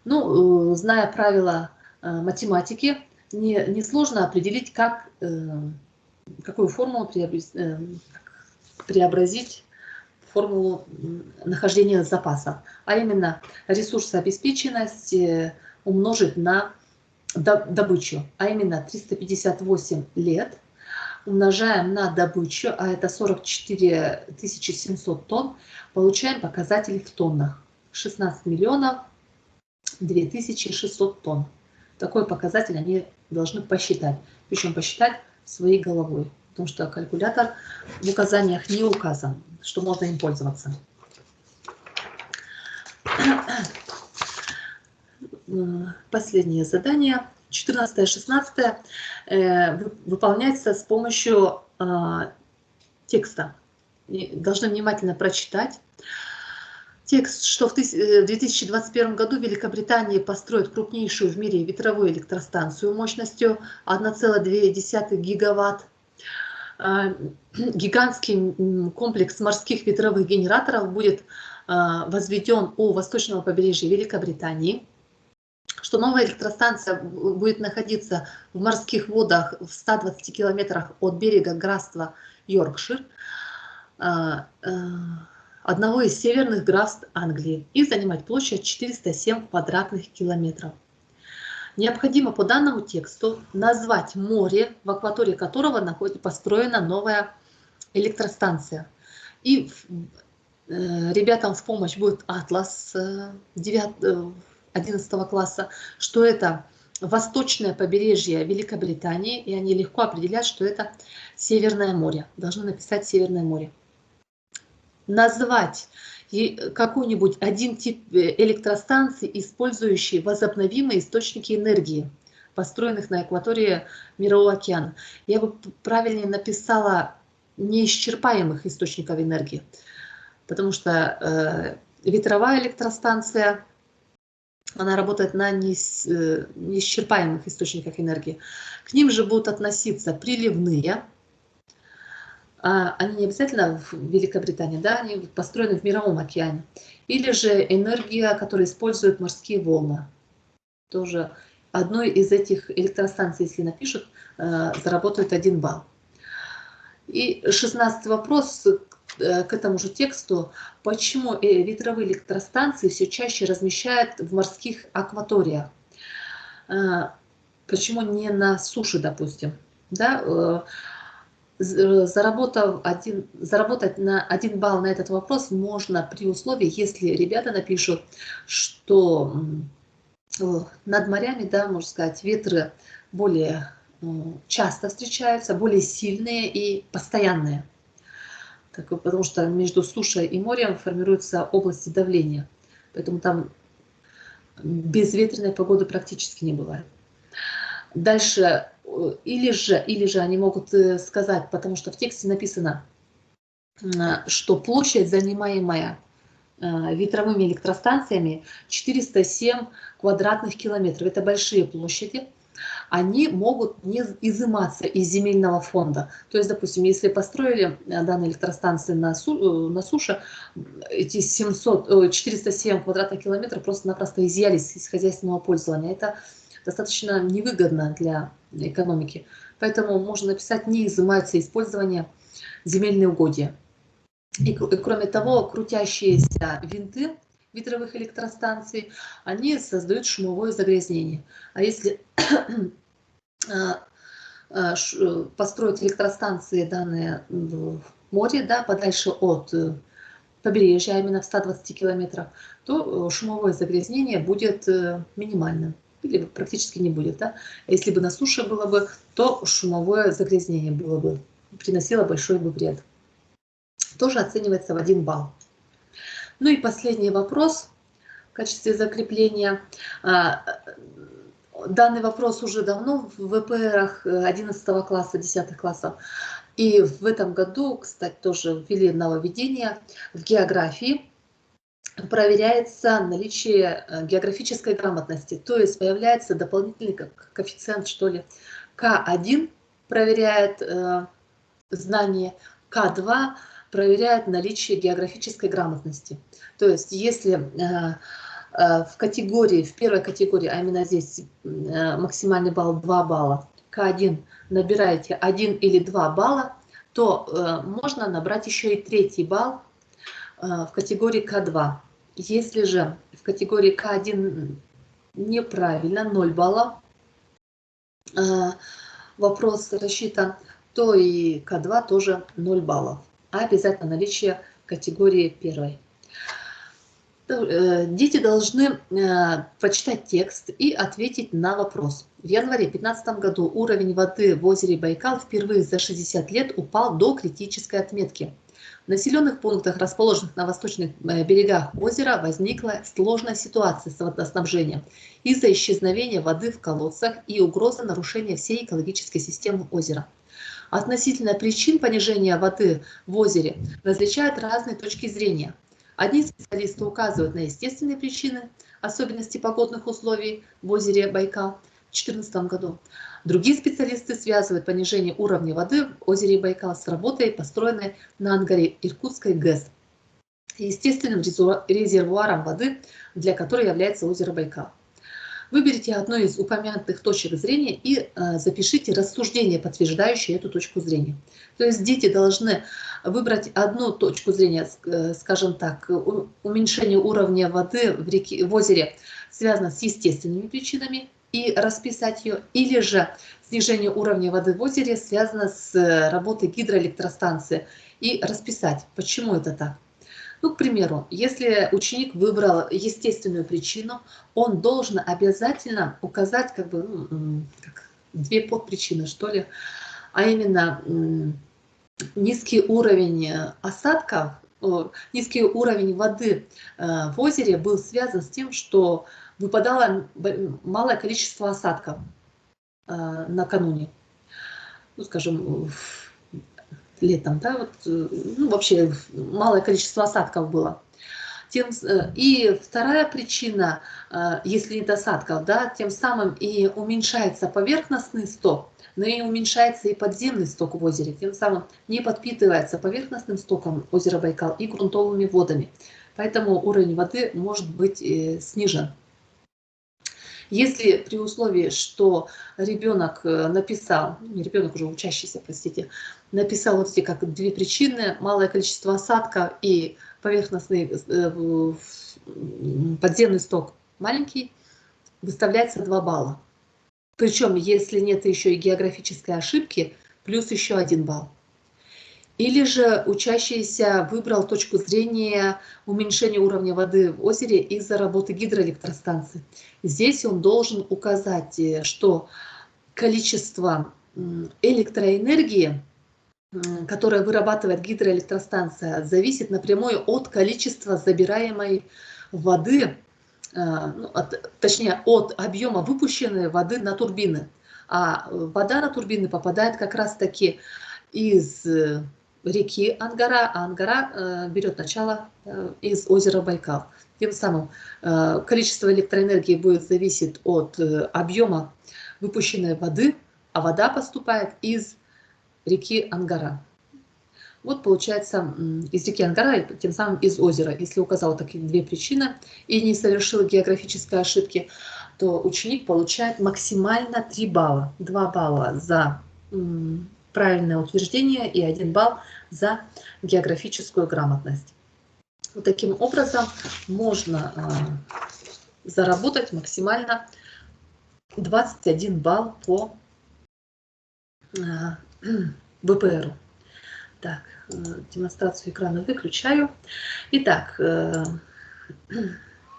Ну, зная правила математики, несложно определить, какую формулу преобразить в формулу нахождения запаса, а именно ресурсообеспеченность умножить на добычу, а именно 358 лет умножаем на добычу, а это 44 700 тонн, получаем показатель в тоннах. 16 миллионов 2600 тонн. Такой показатель они должны посчитать, причем посчитать своей головой, потому что калькулятор в указаниях не указан, что можно им пользоваться. Последнее задание, 14-16, выполняется с помощью текста. Должны внимательно прочитать. Текст, что в 2021 году в Великобритании построят крупнейшую в мире ветровую электростанцию мощностью 1,2 гигаватт. Гигантский комплекс морских ветровых генераторов будет возведен у восточного побережья Великобритании. Что новая электростанция будет находиться в морских водах в 120 километрах от берега графства Йоркшир, одного из северных графств Англии, и занимать площадь 407 квадратных километров. Необходимо по данному тексту назвать море, в акватории которого построена новая электростанция. И ребятам в помощь будет атлас 11 класса, что это восточное побережье Великобритании, и они легко определяют, что это Северное море. Должны написать Северное море. Назвать какой-нибудь один тип электростанции, использующий возобновимые источники энергии, построенных на акватории Мирового океана. Я бы правильнее написала неисчерпаемых источников энергии, потому что ветровая электростанция, она работает на неисчерпаемых источниках энергии. К ним же будут относиться приливные. Они не обязательно в Великобритании, да, они построены в Мировом океане. Или же энергия, которую используют морские волны. Тоже одной из этих электростанций, если напишут, заработают 1 балл. И 16-й вопрос к этому же тексту. Почему ветровые электростанции все чаще размещают в морских акваториях? Почему не на суше, допустим? Да? Заработать на 1 балл на этот вопрос можно при условии, если ребята напишут, что над морями, да, можно сказать, ветры более часто встречаются, более сильные и постоянные. Потому что между сушей и морем формируются области давления. Поэтому там безветренной погоды практически не бывает. Дальше, или же они могут сказать, потому что в тексте написано, что площадь, занимаемая ветровыми электростанциями, 407 квадратных километров. Это большие площади. Они могут не изыматься из земельного фонда. То есть, допустим, если построили данные электростанции на суше, эти 407 квадратных километров просто-напросто изъялись из хозяйственного пользования. Это достаточно невыгодно для экономики. Поэтому можно написать «не изымаются из пользования земельные угодья». И кроме того, крутящиеся винты ветровых электростанций, они создают шумовое загрязнение. А если построить электростанции, данные в море, да, подальше от побережья, а именно в 120 километрах, то шумовое загрязнение будет минимальным или практически не будет. Да? Если бы на суше было бы, то шумовое загрязнение было бы, приносило большой бы вред. Тоже оценивается в 1 балл. Ну и последний вопрос в качестве закрепления. Данный вопрос уже давно в ВПРах 11 класса, 10 классов. И в этом году, кстати, тоже ввели нововведение в географии. Проверяется наличие географической грамотности. То есть появляется дополнительный коэффициент, что ли. К1 проверяет знание, К2 проверяет наличие географической грамотности. То есть если в первой категории, а именно здесь максимальный балл 2 балла, К1 набираете 1 или 2 балла, то можно набрать еще и 3 балл в категории К2. Если же в категории К1 неправильно, 0 баллов, вопрос рассчитан, то и К2 тоже 0 баллов. А обязательно наличие категории 1. Дети должны прочитать текст и ответить на вопрос. В январе 2015 году уровень воды в озере Байкал впервые за 60 лет упал до критической отметки. В населенных пунктах, расположенных на восточных берегах озера, возникла сложная ситуация с водоснабжением из-за исчезновения воды в колодцах и угрозы нарушения всей экологической системы озера. Относительно причин понижения воды в озере различают разные точки зрения. Одни специалисты указывают на естественные причины, особенности погодных условий в озере Байкал в 2014 году. Другие специалисты связывают понижение уровня воды в озере Байкал с работой, построенной на ангаре Иркутской ГЭС, естественным резервуаром воды, для которой является озеро Байкал. Выберите одну из упомянутых точек зрения и запишите рассуждение, подтверждающее эту точку зрения. То есть дети должны выбрать одну точку зрения, скажем так, уменьшение уровня воды в озере связано с естественными причинами и расписать ее, или же снижение уровня воды в озере связано с работой гидроэлектростанции и расписать, почему это так. Ну, к примеру, если ученик выбрал естественную причину, он должен обязательно указать как 2 подпричины, что ли, а именно низкий уровень осадков, низкий уровень воды в озере был связан с тем, что выпадало малое количество осадков накануне, ну, скажем, летом, да, вот, ну, вообще малое количество осадков было. И вторая причина, если нет осадков, да, тем самым и уменьшается поверхностный сток, но и уменьшается и подземный сток в озере, тем самым не подпитывается поверхностным стоком озера Байкал и грунтовыми водами. Поэтому уровень воды может быть снижен. Если при условии, что ребенок написал, не ребенок, уже учащийся, простите, написал вот эти как 2 причины, малое количество осадка и поверхностный подземный сток маленький, выставляется 2 балла. Причем, если нет еще и географической ошибки, плюс еще 1 балл. Или же учащийся выбрал точку зрения уменьшения уровня воды в озере из-за работы гидроэлектростанции. Здесь он должен указать, что количество электроэнергии, которое вырабатывает гидроэлектростанция, зависит напрямую от количества забираемой воды, точнее от объема выпущенной воды на турбины. А вода на турбины попадает как раз-таки из реки Ангара, а Ангара берет начало из озера Байкал. Тем самым количество электроэнергии будет зависеть от объема выпущенной воды, а вода поступает из реки Ангара. Вот получается из реки Ангара, и тем самым из озера. Если указал такие две причины и не совершил географической ошибки, то ученик получает максимально 3 балла. 2 балла за правильное утверждение и 1 балл за географическую грамотность. Вот таким образом можно заработать максимально 21 балл по ВПРу. Так, демонстрацию экрана выключаю. Итак,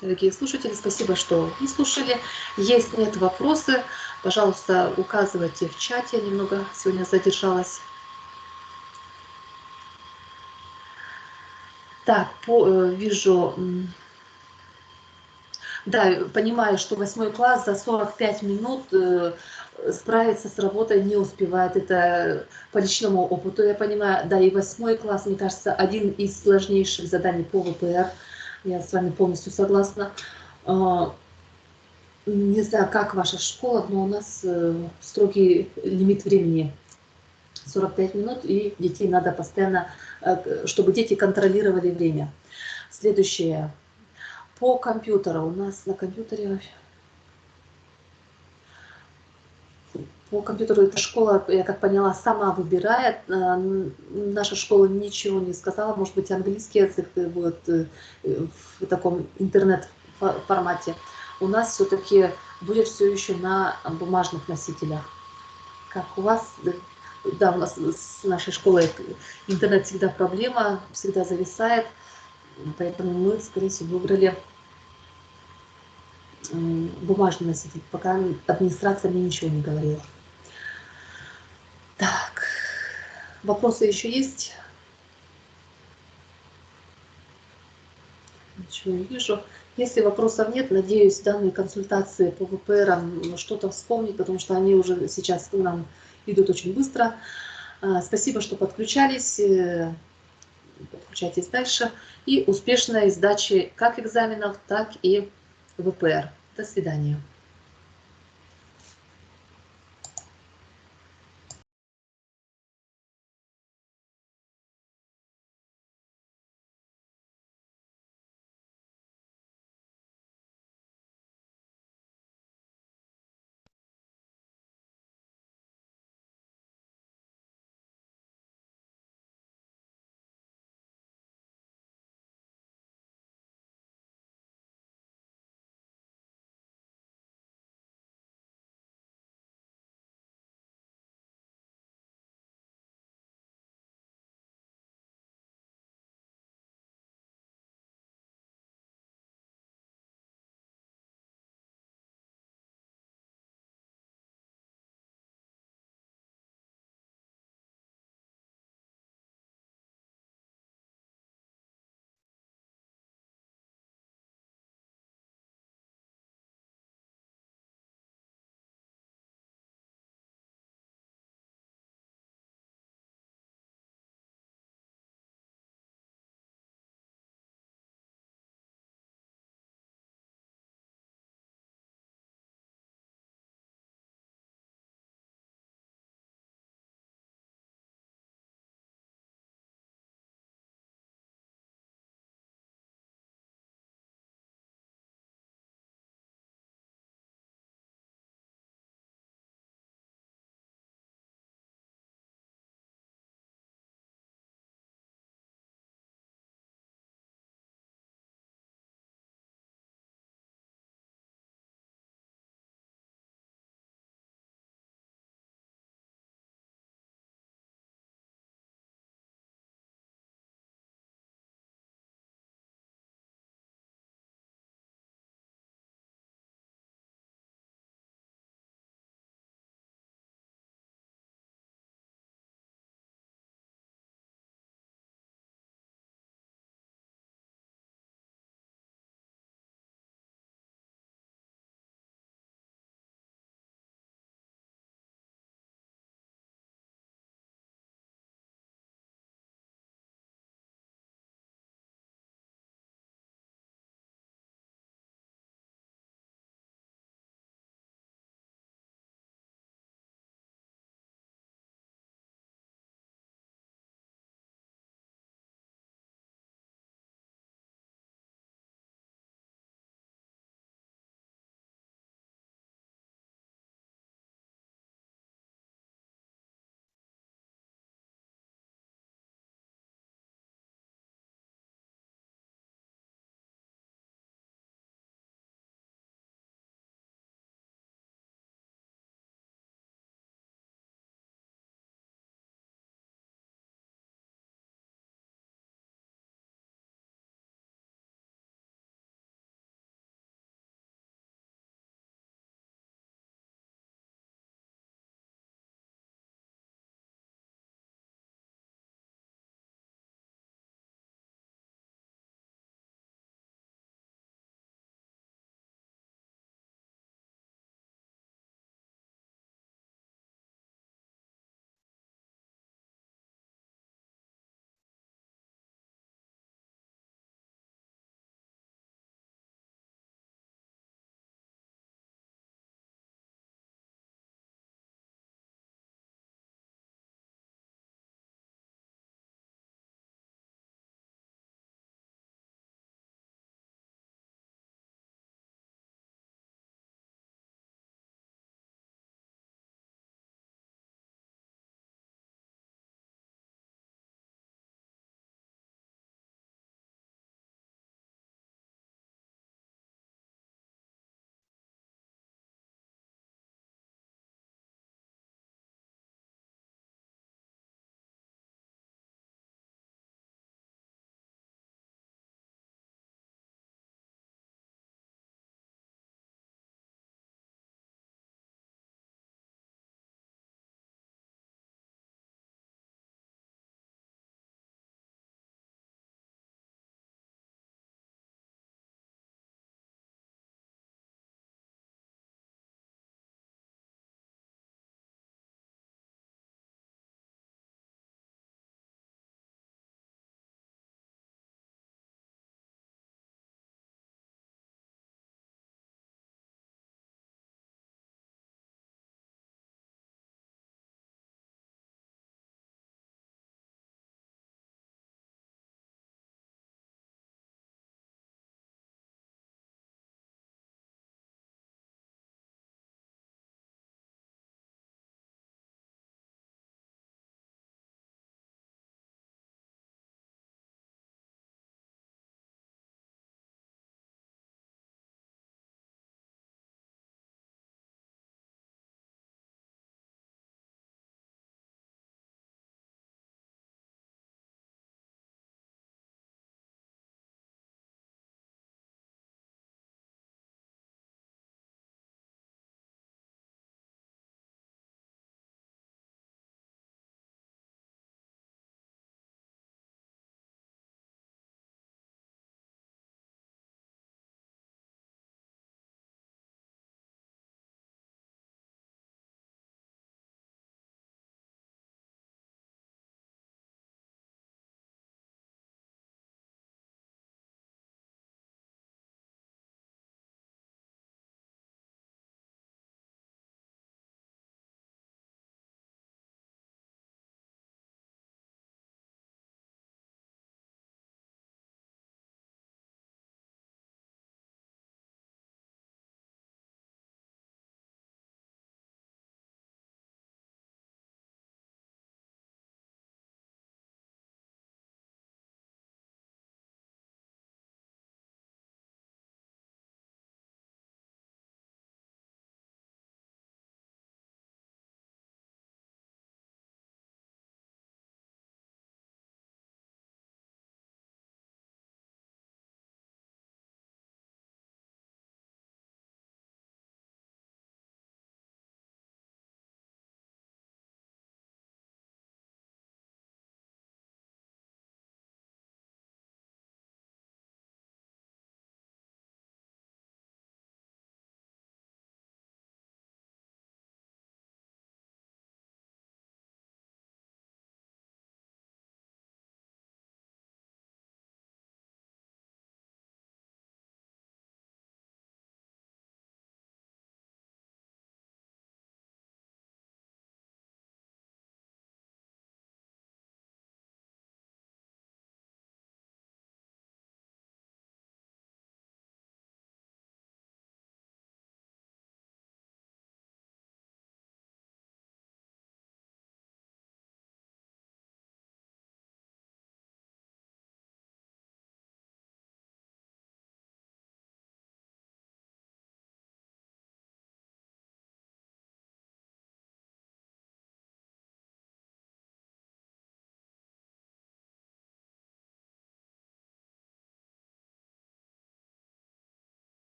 дорогие слушатели, спасибо, что вы слушали. Есть, нет вопросы, пожалуйста, указывайте в чате. Я немного сегодня задержалась. Так, вижу... Да, понимаю, что 8 класс за 45 минут справиться с работой не успевает. Это по личному опыту, я понимаю. Да, и 8 класс, мне кажется, один из сложнейших заданий по ВПР. Я с вами полностью согласна. Не знаю, как ваша школа, но у нас строгий лимит времени. 45 минут, и детей надо постоянно, чтобы дети контролировали время. Следующее. По компьютеру. У нас на компьютере... По компьютеру эта школа, я как поняла, сама выбирает. Наша школа ничего не сказала. Может быть, английский язык будет в таком интернет-формате. У нас все-таки будет все еще на бумажных носителях. Как у вас? Да, у нас с нашей школой интернет всегда проблема, всегда зависает. Поэтому мы, скорее всего, выбрали бумажный носитель, пока администрация мне ничего не говорила. Так, вопросы еще есть? Ничего не вижу. Если вопросов нет, надеюсь, данные консультации по ВПР что-то вспомнить, потому что они уже сейчас к нам идут очень быстро. Спасибо, что подключались. Подключайтесь дальше. И успешной сдачи как экзаменов, так и ВПР. До свидания.